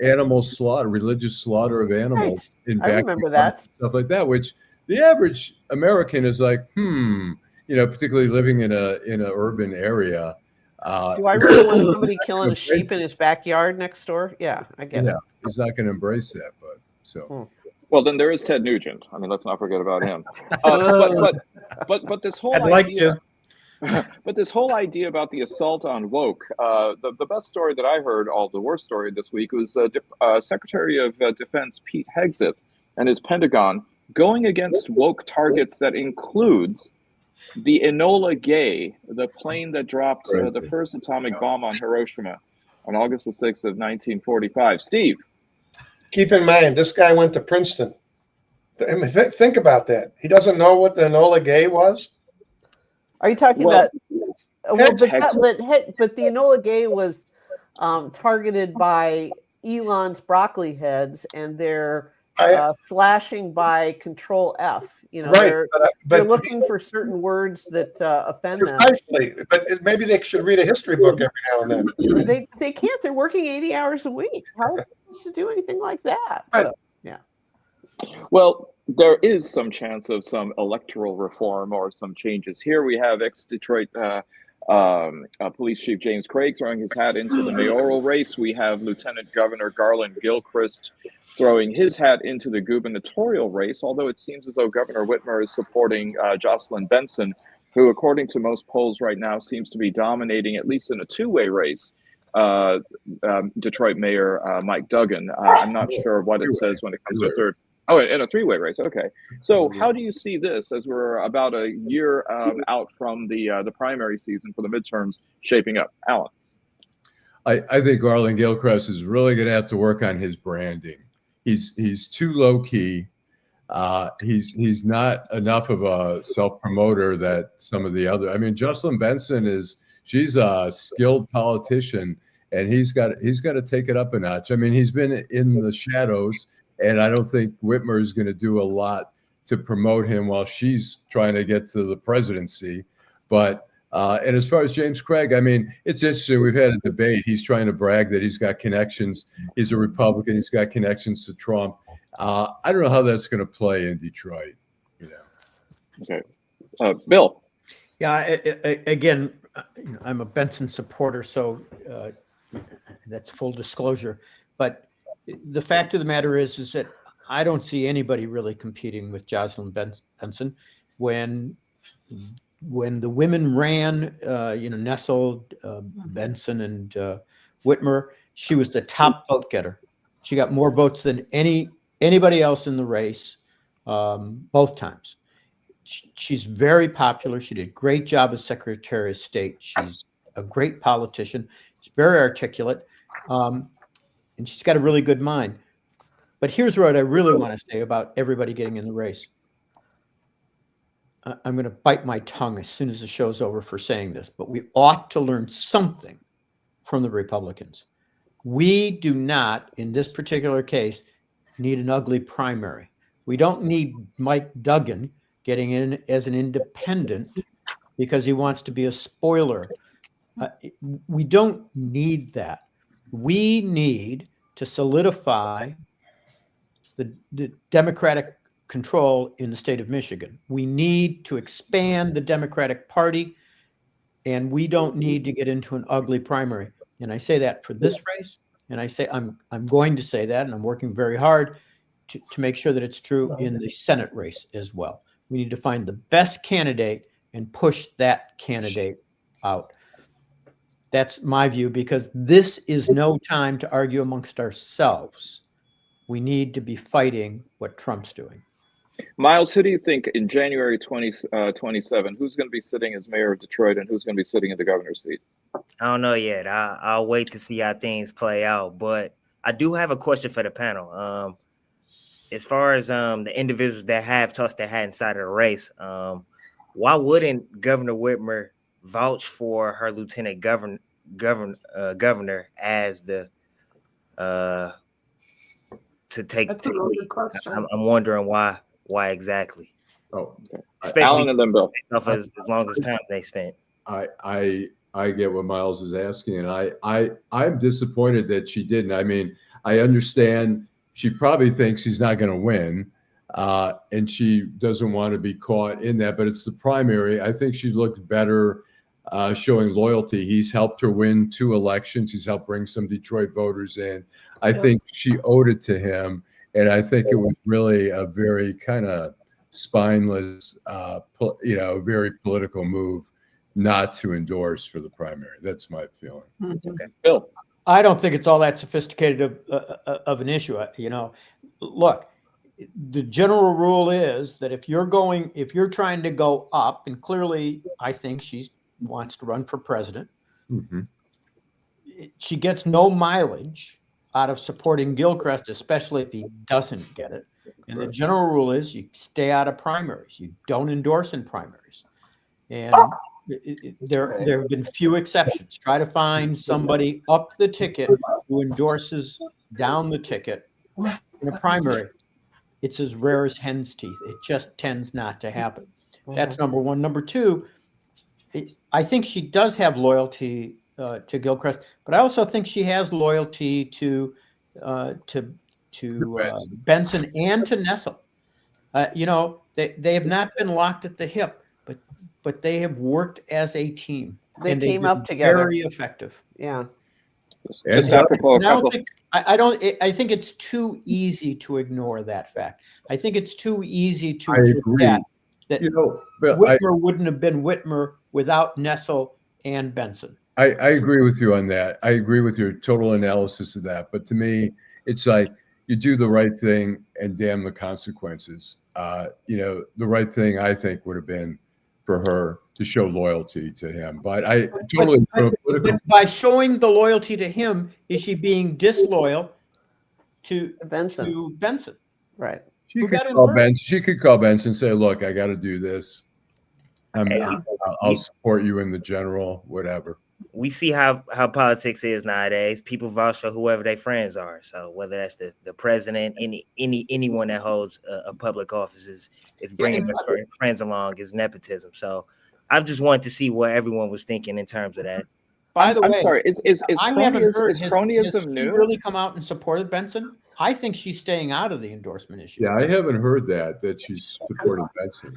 animal slaughter, religious slaughter of animals in I remember that. Stuff like that, which the average American is like, particularly living in an urban area. Do I really want somebody killing a sheep in his backyard next door? Yeah, I get it. He's not going to embrace that, but so. Well, then there is Ted Nugent. I mean, let's not forget about him. But this whole but this whole idea about the assault on woke, the best story that I heard, the worst story this week, was Secretary of Defense Pete Hegseth and his Pentagon going against woke targets that includes the Enola Gay, the plane that dropped the first atomic bomb on Hiroshima on August the 6th of 1945. Steve. Keep in mind, this guy went to Princeton. I mean, think about that. He doesn't know what the Enola Gay was? Are you talking about? But the Enola Gay was targeted by Elon's broccoli heads, and they're slashing by Control F. They're looking for certain words that offend them. Precisely, but maybe they should read a history book every now and then. They can't. They're working 80 hours a week. How are they supposed to do anything like that? Right. So, yeah. Well, there is some chance of some electoral reform or some changes here. We have ex-Detroit Police Chief James Craig throwing his hat into the mayoral race. We have Lieutenant Governor Garland Gilchrist throwing his hat into the gubernatorial race, although it seems as though Governor Whitmer is supporting Jocelyn Benson, who, according to most polls right now, seems to be dominating, at least in a two-way race, Detroit Mayor Mike Duggan. I'm not sure what it says when it comes to a third. Oh, in a three-way race. Okay. So how do you see this as we're about a year out from the primary season for the midterms shaping up? Alan? I think Garland Gilchrist is really going to have to work on his branding. He's too low key. He's not enough of a self-promoter that some of the other. I mean, Jocelyn Benson she's a skilled politician, and he's got to take it up a notch. I mean, he's been in the shadows, and I don't think Whitmer is going to do a lot to promote him while she's trying to get to the presidency. But and as far as James Craig, I mean, it's interesting. We've had a debate. He's trying to brag that he's got connections. He's a Republican. He's got connections to Trump. I don't know how that's going to play in Detroit. Okay, Bill. Yeah. Again, I'm a Benson supporter, so that's full disclosure. But the fact of the matter is that I don't see anybody really competing with Jocelyn Benson when the women ran, Nessel, Benson, and Whitmer. She was the top vote getter. She got more votes than anybody else in the race, both times. she's very popular. She did a great job as Secretary of State. She's a great politician. She's very articulate, and she's got a really good mind. But here's what I really want to say about everybody getting in the race. I'm going to bite my tongue as soon as the show's over for saying this, but we ought to learn something from the Republicans. We do not, in this particular case, need an ugly primary. We don't need Mike Duggan getting in as an independent because he wants to be a spoiler. We don't need that. We need to solidify the Democratic control in the state of Michigan. We need to expand the Democratic Party, and we don't need to get into an ugly primary. And I say that for this race, and I say I'm going to say that, and I'm working very hard to make sure that it's true in the Senate race as well. We need to find the best candidate and push that candidate out. That's my view, because this is no time to argue amongst ourselves. We need to be fighting what Trump's doing. Myles, who do you think in January 2027, who's going to be sitting as mayor of Detroit and who's going to be sitting in the governor's seat? I don't know yet. I'll wait to see how things play out. But I do have a question for the panel. As far as the individuals that have tossed their hat inside of the race, why wouldn't Governor Whitmer vouch for her lieutenant governor as the to take? That's a really good question. I'm wondering why exactly. Oh, especially Allan and then Bill. As long as time they spent. I get what Myles is asking, and I'm disappointed that she didn't. I mean, I understand she probably thinks she's not going to win, and she doesn't want to be caught in that. But it's the primary. I think she looked better showing loyalty. He's helped her win 2 elections. He's helped bring some Detroit voters in. I think she owed it to him, and I think it was really a very kind of spineless, very political move not to endorse for the primary. That's my feeling. Okay, Bill. I don't think it's all that sophisticated of an issue. Look, the general rule is that if you're trying to go up, and clearly I think she wants to run for president, she gets no mileage out of supporting Gilchrist, especially if he doesn't get it. And the general rule is you stay out of primaries. You don't endorse in primaries. And there have been few exceptions. Try to find somebody up the ticket who endorses down the ticket in a primary. It's as rare as hen's teeth. It just tends not to happen. That's number one. Number two, I think she does have loyalty to Gilchrist, but I also think she has loyalty to Benson and to Nessel. They have not been locked at the hip, but they have worked as a team. They came up together. Very effective. Yeah. I think it's too easy to ignore that fact. I think it's too easy to forget that Whitmer wouldn't have been Whitmer without Nessel and Benson. I agree with you on that. I agree with your total analysis of that. But to me, it's like you do the right thing and damn the consequences. The right thing, I think, would have been for her to show loyalty to him. But by showing the loyalty to him, is she being disloyal to Benson? Right. She could call Benson and say, "Look, I got to do this. I'll support you in the general, whatever." We see how politics is nowadays. People vouch for whoever their friends are. So whether that's the president, anyone that holds a public office is bringing their friends along is nepotism. So I just wanted to see what everyone was thinking in terms of that. By the way, I'm sorry, is cronyism new? Really come out and supported Benson? I think she's staying out of the endorsement issue. Yeah, I haven't heard that she's supporting Benson.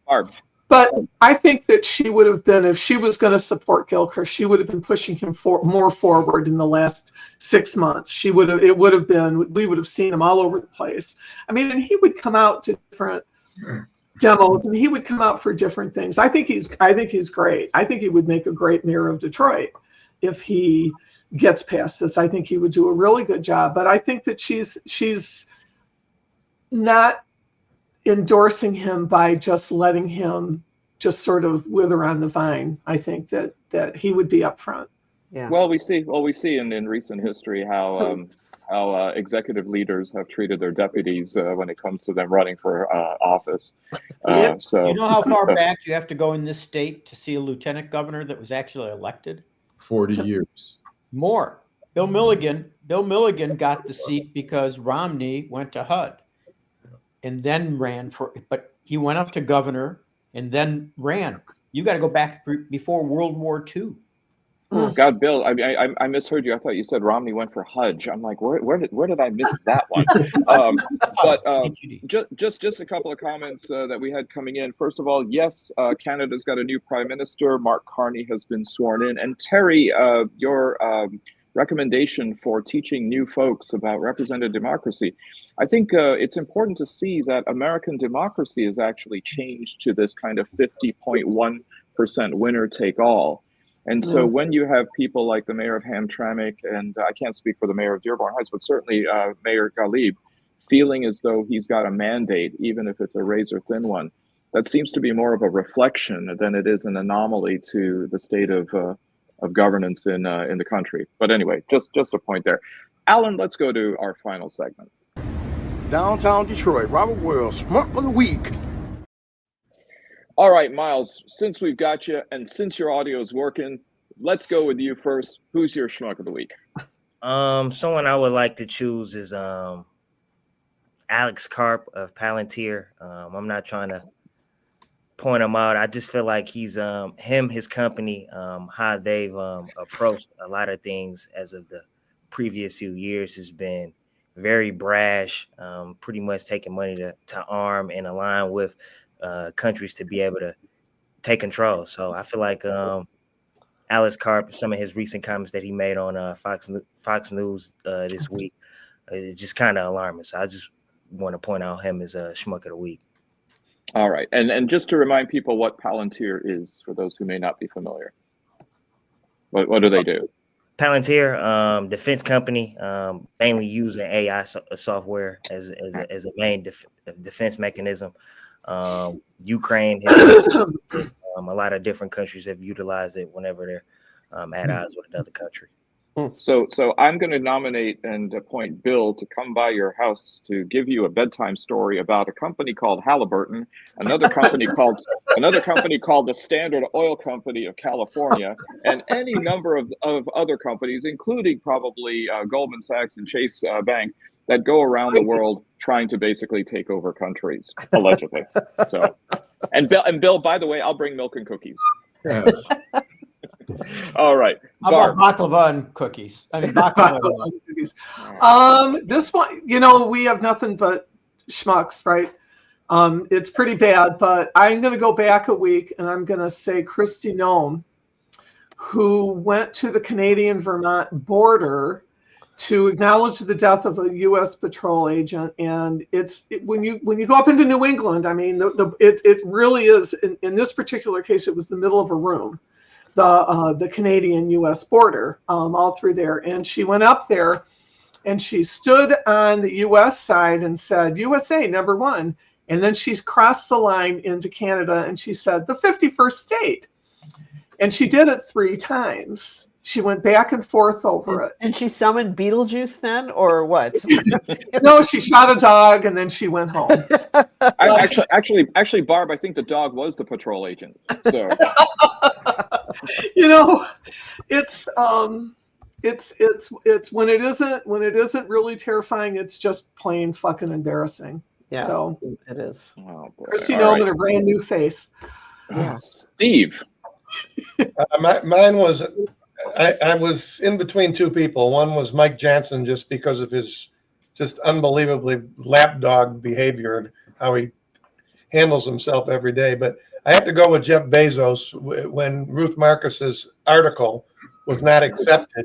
Barb. But I think that she would have been, if she was going to support Gilchrist, she would have been pushing him more forward in the last 6 months. We would have seen him all over the place. I mean, and he would come out to different demos, and he would come out for different things. I think he's great. I think he would make a great mayor of Detroit if he gets past this. I think he would do a really good job. But I think that she's not endorsing him by just letting him just sort of wither on the vine. I think that he would be up front. Yeah. Well, we see in recent history how executive leaders have treated their deputies when it comes to them running for office. So you know how far back you have to go in this state to see a lieutenant governor that was actually elected? 40 years. More. Bill Milligan got the seat because Romney went to HUD and then ran but he went up to governor and then ran. You got to go back before World War II. God, Bill, I misheard you. I thought you said Romney went for Hudge. I'm like, where did I miss that one? Just a couple of comments that we had coming in. First of all, yes, Canada's got a new prime minister. Mark Carney has been sworn in. And Terry, your recommendation for teaching new folks about representative democracy, I think it's important to see that American democracy has actually changed to this kind of 50.1% winner take all. And so when you have people like the mayor of Hamtramck, and I can't speak for the mayor of Dearborn Heights, but certainly Mayor Galib, feeling as though he's got a mandate, even if it's a razor thin one, that seems to be more of a reflection than it is an anomaly to the state of governance in the country. But anyway, just a point there. Alan, let's go to our final segment. Downtown Detroit, Robert Wells, Schmuck of the Week. All right, Myles, since we've got you and since your audio is working, let's go with you first. Who's your Schmuck of the Week? Someone I would like to choose is Alex Karp of Palantir. I'm not trying to point him out. I just feel like he's his company, how they've approached a lot of things as of the previous few years has been very brash, pretty much taking money to arm and align with countries to be able to take control. So I feel like Alex Karp, some of his recent comments that he made on Fox News this week, it's just kind of alarming. So I just want to point out him as a Schmuck of the Week. All right. And just to remind people what Palantir is, for those who may not be familiar. What do they do? Palantir, defense company, mainly using AI software as a main defense mechanism. Ukraine has, a lot of different countries have utilized it whenever they're at odds with another country. So I'm going to nominate and appoint Bill to come by your house to give you a bedtime story about a company called Halliburton, another company called the Standard Oil Company of California, and any number of other companies, including probably Goldman Sachs and Chase Bank, that go around the world trying to basically take over countries, allegedly. So, and Bill, by the way, I'll bring milk and cookies. Yeah. All right. How about baklava and cookies? I mean, baklava and cookies. This one, we have nothing but schmucks, right? It's pretty bad, but I'm going to go back a week and I'm going to say Kristi Noem, who went to the Canadian-Vermont border to acknowledge the death of a U.S. patrol agent. And when you go up into New England, I mean, it really is, in this particular case, it was the middle of a room. The Canadian-U.S. border, all through there. And she went up there and she stood on the U.S. side and said, USA, number one. And then she crossed the line into Canada and she said, the 51st state. And she did it 3 times. She went back and forth over it. And she summoned Beetlejuice then, or what? No, she shot a dog and then she went home. Actually, Barb, I think the dog was the patrol agent. So, it's when it isn't really terrifying, it's just plain fucking embarrassing. Yeah, so it is. Oh, Kristi Noem in a brand new face. Yeah. Steve. Mine was. I was in between 2 people. One was Mike Johnson, just because of his just unbelievably lapdog behavior and how he handles himself every day. But I have to go with Jeff Bezos when Ruth Marcus's article was not accepted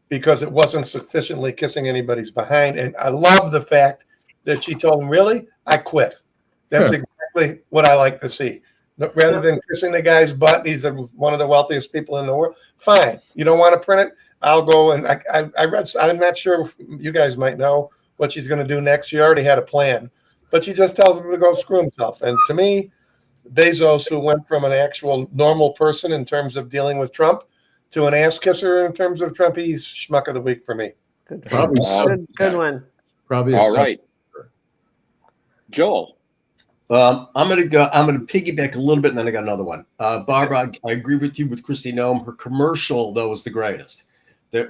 because it wasn't sufficiently kissing anybody's behind. And I love the fact that she told him, really, I quit. That's exactly what I like to see. Rather than kissing the guy's butt, he's one of the wealthiest people in the world. Fine. You don't want to print it? I'll go. And I read, I'm not sure if you guys might know what she's going to do next. She already had a plan. but she just tells him to go screw himself. And to me, Bezos, who went from an actual normal person in terms of dealing with Trump to an ass kisser in terms of Trump, he's schmuck of the week for me. Good, Probably good one. Probably all right. Joel. I'm gonna piggyback a little bit, and then I got another one. Barbara, I agree with you with Kristi Noem. Her commercial though is the greatest.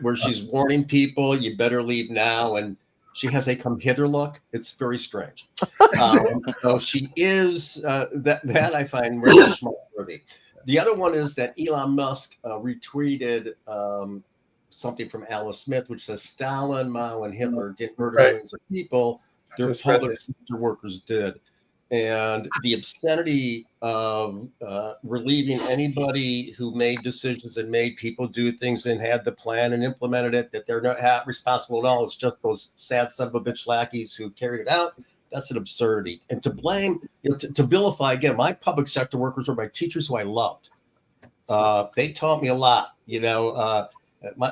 Where she's warning people, you better leave now, and she has a come hither look. It's very strange. So she is that I find really schmuck-worthy. The other one is that Elon Musk retweeted something from Alice Smith, which says Stalin, Mao, and Hitler didn't murder millions of people. Their public sector workers did. And the obscenity of relieving anybody who made decisions and made people do things and had the plan and implemented it, that they're not responsible at all. It's just those sad son of a bitch lackeys who carried it out. That's an absurdity. And to blame, to vilify, again, my public sector workers were my teachers who I loved. They taught me a lot.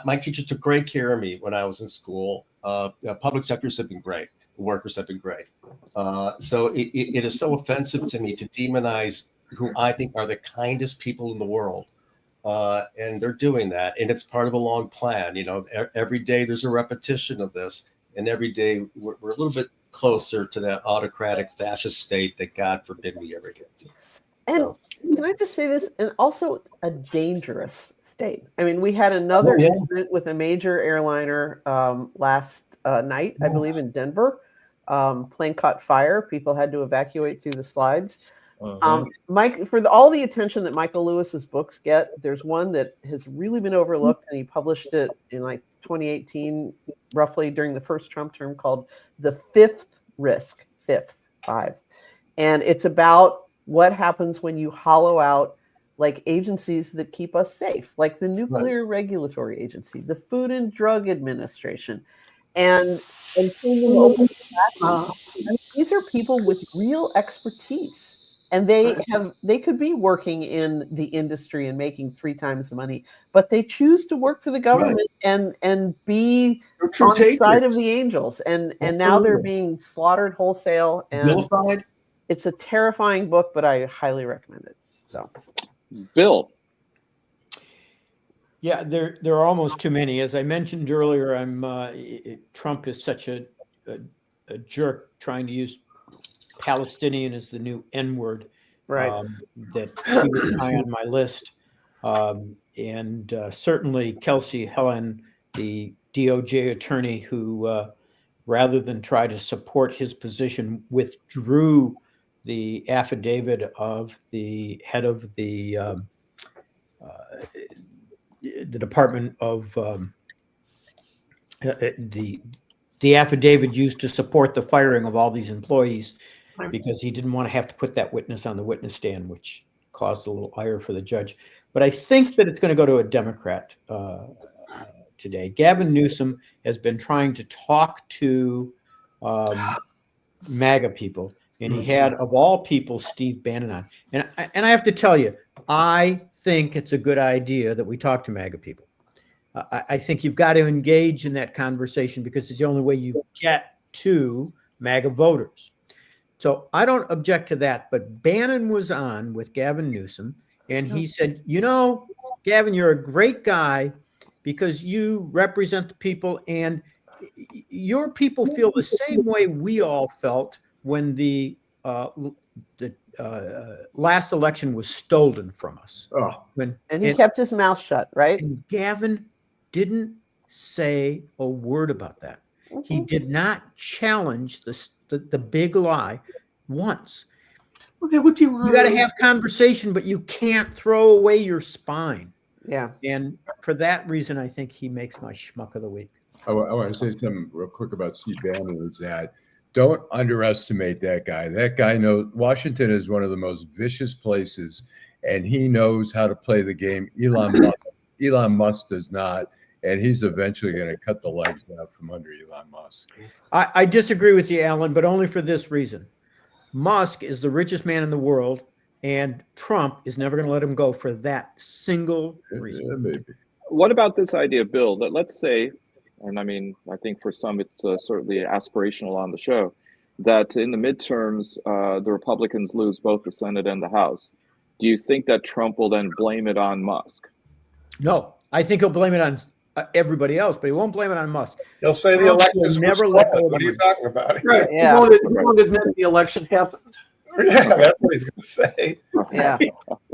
My teachers took great care of me when I was in school. Public sectors have been great. Workers have been great. So it is so offensive to me to demonize who I think are the kindest people in the world. And they're doing that. And it's part of a long plan. Every day there's a repetition of this. And every day we're a little bit closer to that autocratic fascist state that God forbid we ever get to. And can I just say this? And also a dangerous state. I mean, we had another incident with a major airliner last night, I believe, in Denver. Plane caught fire. People had to evacuate through the slides. Mike, for all the attention that Michael Lewis's books get, there's one that has really been overlooked, and he published it in like 2018, roughly during the first Trump term, called The Fifth Risk, five. And it's about what happens when you hollow out like agencies that keep us safe, like the Nuclear Regulatory Agency, the Food and Drug Administration, and these are people with real expertise, and they could be working in the industry and making 3 times the money, but they choose to work for the government and be on the side of the angels, and now they're being slaughtered wholesale. And vilified. It's a terrifying book, but I highly recommend it. So, Bill. Yeah, there are almost too many. As I mentioned earlier, Trump is such a jerk trying to use Palestinian as the new N-word. Right. That he was high on my list. And certainly Kelsey Helen, the DOJ attorney who, rather than try to support his position, withdrew the affidavit of the head of the Department of the affidavit used to support the firing of all these employees, because he didn't want to have to put that witness on the witness stand, which caused a little ire for the judge. But I think that it's going to go to a Democrat today. Gavin Newsom has been trying to talk to MAGA people, and he had, of all people, Steve Bannon on. And I have to tell you, I think it's a good idea that we talk to MAGA people. I think you've got to engage in that conversation, because it's the only way you get to MAGA voters. So I don't object to that. But Bannon was on with Gavin Newsom, and he said, Gavin, you're a great guy because you represent the people, and your people feel the same way we all felt when the last election was stolen from us. And he kept his mouth shut, right? And Gavin didn't say a word about that. He did not challenge the big lie once. Well, that would be rude. You got to have conversation, but you can't throw away your spine. Yeah. And for that reason, I think he makes my schmuck of the week. I want to say something real quick about Steve Bannon, is that don't underestimate that guy. That guy knows Washington is one of the most vicious places, and he knows how to play the game. Elon Musk does not, and he's eventually going to cut the legs out from under Elon Musk. I disagree with you, Alan, but only for this reason. Musk is the richest man in the world, and Trump is never going to let him go for that single reason. Yeah, maybe. What about this idea, Bill, that let's say, and I mean, I think for some it's sort of the aspirational on the show, that in the midterms, the Republicans lose both the Senate and the House, do you think that Trump will then blame it on Musk? No, I think he'll blame it on everybody else, but he won't blame it on Musk. He'll say the elections were stolen. What are you talking about? Right. Yeah. He won't admit the election happened. Yeah, that's what he's going to say. Yeah.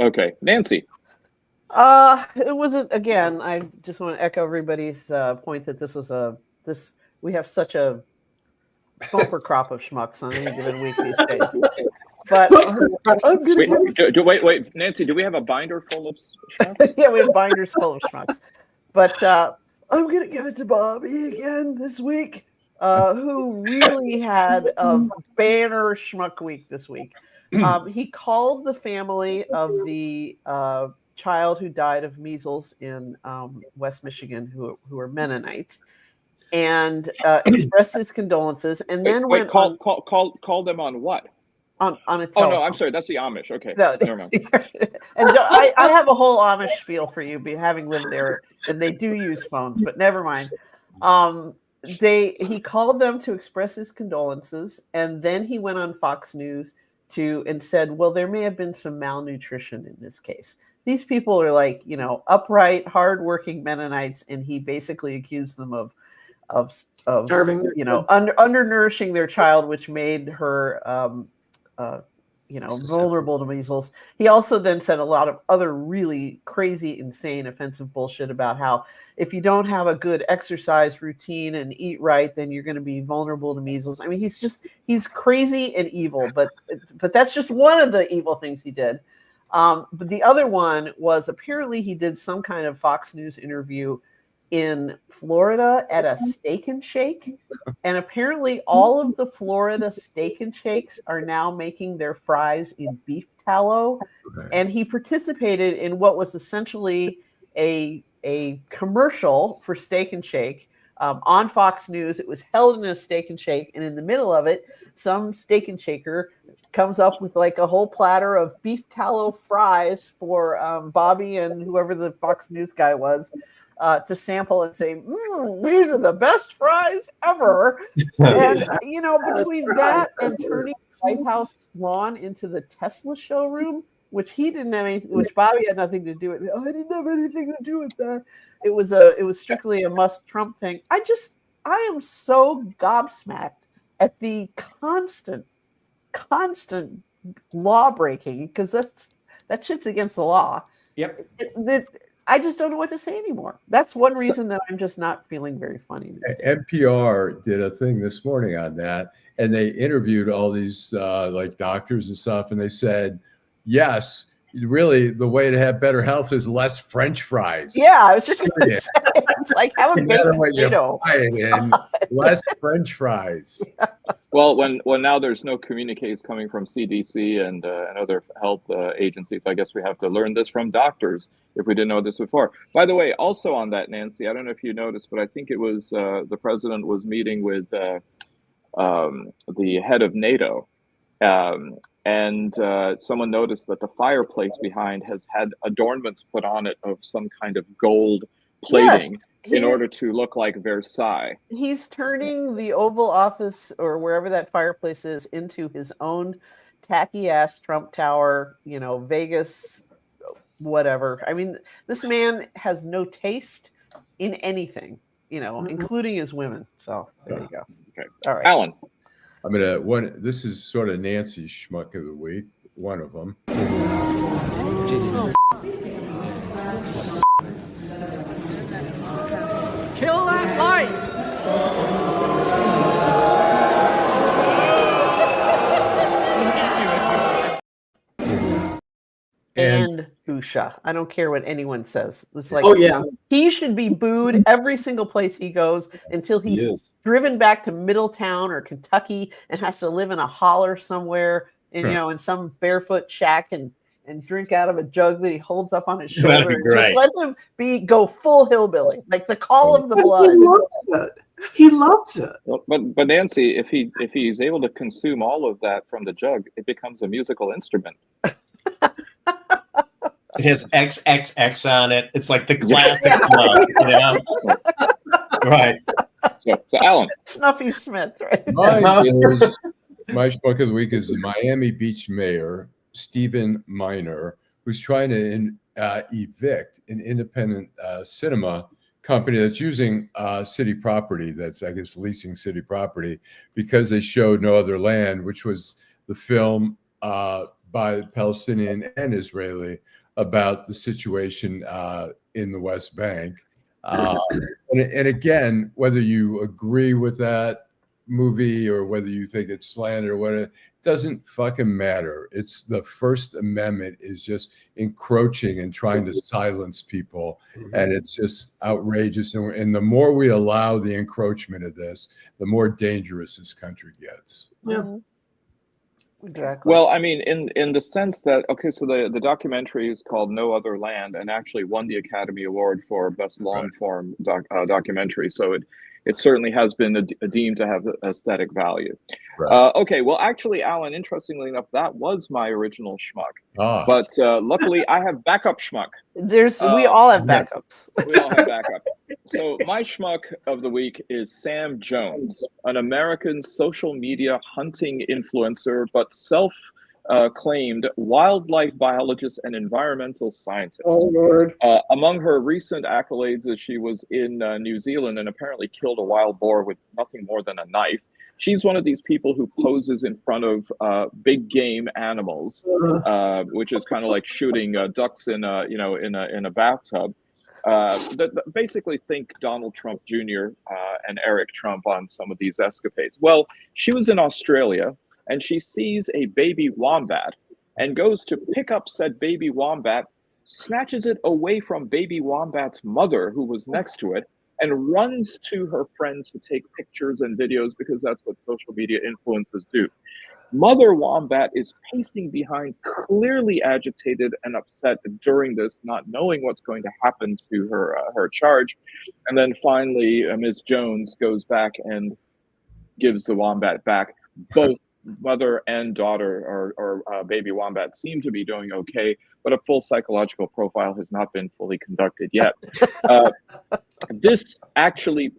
Okay, Nancy. It wasn't, again, I just want to echo everybody's point that we have such a bumper crop of schmucks on any given week these days. But wait, Nancy, do we have a binder full of schmucks? Yeah, we have binders full of schmucks. But I'm going to give it to Bobby again this week, who really had a banner schmuck week this week. He called the family of the child who died of measles in West Michigan, who are Mennonites, and expressed his condolences. And then call them on what? On a telephone. Oh no, I'm sorry, that's the Amish. Okay, no, never mind. And I have a whole Amish spiel for you, having lived there, and they do use phones, but never mind. He called them to express his condolences, and then he went on Fox News and said, well, there may have been some malnutrition in this case. These people are like, upright, hardworking Mennonites, and he basically accused them of starving, undernourishing their child, which made her vulnerable to measles. He also then said a lot of other really crazy, insane, offensive bullshit about how if you don't have a good exercise routine and eat right, then you're going to be vulnerable to measles. I mean, he's crazy and evil, but that's just one of the evil things he did. But the other one was apparently he did some kind of Fox News interview in Florida at a Steak and Shake. And apparently all of the Florida Steak and Shakes are now making their fries in beef tallow. And he participated in what was essentially a commercial for Steak and Shake on Fox News. It was held in a Steak and Shake. And in the middle of it, some Steak and Shaker comes up with like a whole platter of beef tallow fries for Bobby and whoever the Fox News guy was. To sample and say, these are the best fries ever. And, between that and turning the White House lawn into the Tesla showroom, which he didn't have anything, which Bobby had nothing to do with. I didn't have anything to do with that. It was strictly a Musk Trump thing. I am so gobsmacked at the constant law breaking, because that shit's against the law. Yep. I just don't know what to say anymore. That's one reason that I'm just not feeling very funny. NPR did a thing this morning on that, and they interviewed all these like doctors and stuff, and they said, yes, really, the way to have better health is less French fries. Yeah, I was just going to say, it's like have a baked potato. Less French fries. Yeah. Well, when now there's no communiques coming from CDC and other health agencies, I guess we have to learn this from doctors if we didn't know this before. By the way, also on that, Nancy, I don't know if you noticed, but I think it was the president was meeting with the head of NATO. And someone noticed that the fireplace behind has had adornments put on it of some kind of gold plating in order to look like Versailles. He's turning the Oval Office or wherever that fireplace is into his own tacky ass Trump Tower, Vegas, whatever. I mean, this man has no taste in anything, including his women. So there you go. Okay. All right. Allan. This is sort of Nancy's schmuck of the week, one of them. Kill that life! And Usha. I don't care what anyone says. It's like, he should be booed every single place he goes until he's driven back to Middletown or Kentucky and has to live in a holler somewhere, and, in some barefoot shack and drink out of a jug that he holds up on his shoulder. And just let him go full hillbilly, like the call of the blood. He loves it. But Nancy, if he's able to consume all of that from the jug, it becomes a musical instrument. It has XXX on it. It's like the classic club, Right. So Allan. Snuffy Smith, right? Mine is My schmuck of the week is the Miami Beach mayor, Stephen Miner, who's trying to evict an independent cinema company that's using city property, that's, I guess, leasing city property, because they showed No Other Land, which was the film by Palestinian and Israeli about the situation in the West Bank. And again, whether you agree with that movie or whether you think it's slander or whatever, it doesn't fucking matter. It's the First Amendment is just encroaching and trying to silence people. And it's just outrageous. And the more we allow the encroachment of this, the more dangerous this country gets. Yeah. Exactly. Well, I mean, in the sense that, okay, so the documentary is called No Other Land and actually won the Academy Award for Best Long Form documentary. So it certainly has been deemed to have aesthetic value. Right. Okay, well, actually, Alan, interestingly enough, that was my original schmuck. But luckily, I have backup schmuck. We all have backups. We all have backup. So my schmuck of the week is Sam Jones, an American social media hunting influencer, but self-claimed wildlife biologist and environmental scientist. Oh, Lord. Among her recent accolades is she was in New Zealand and apparently killed a wild boar with nothing more than a knife. She's one of these people who poses in front of big game animals, which is kind of like shooting ducks in a bathtub. Basically think Donald Trump Jr. And Eric Trump on some of these escapades. Well, she was in Australia and she sees a baby wombat and goes to pick up said baby wombat, snatches it away from baby wombat's mother, who was next to it, and runs to her friends to take pictures and videos because that's what social media influencers do. Mother wombat is pacing behind, clearly agitated and upset during this, not knowing what's going to happen to her charge. And then finally, Ms. Jones goes back and gives the wombat back. Both mother and daughter or baby wombat seem to be doing okay, but a full psychological profile has not been fully conducted yet. This actually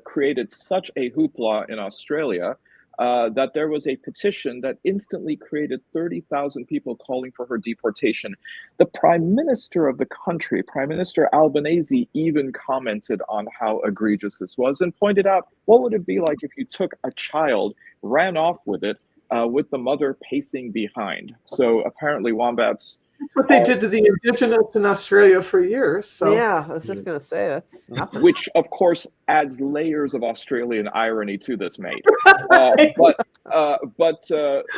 created such a hoopla in Australia that there was a petition that instantly created 30,000 people calling for her deportation. The Prime Minister of the country, Prime Minister Albanese, even commented on how egregious this was and pointed out, what would it be like if you took a child, ran off with it, with the mother pacing behind? So apparently wombats... That's what they did to the indigenous in Australia for years. So. Yeah, I was just going to say that's nothing. Which, of course, adds layers of Australian irony to this, mate. But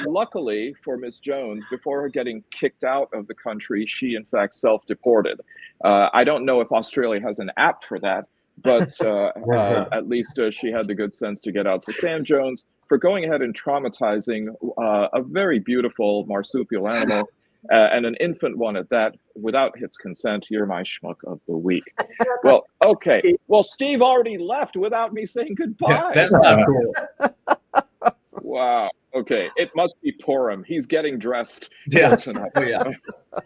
luckily for Ms. Jones, before her getting kicked out of the country, she in fact self-deported. I don't know if Australia has an app for that, but at least she had the good sense to get out. So Sam Jones, for going ahead and traumatizing a very beautiful marsupial animal, and an infant one at that, without its consent, you're my schmuck of the week. Well, okay. Well, Steve already left without me saying goodbye. Yeah, that's not cool. Wow. Okay. It must be Purim. He's getting dressed. Yeah. Oh, yeah.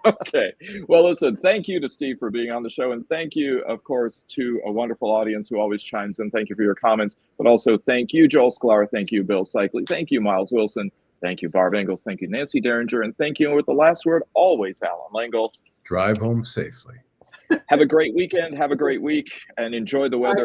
Okay. Well, listen, thank you to Steve for being on the show. And thank you, of course, to a wonderful audience who always chimes in. Thank you for your comments. But also thank you, Joel Sklar. Thank you, Bill Seikaly. Thank you, Myles Wilson. Thank you, Barb Ingalls. Thank you, Nancy Derringer. And thank you, and with the last word, always, Allan Lengel. Drive home safely. Have a great weekend. Have a great week. And enjoy the weather.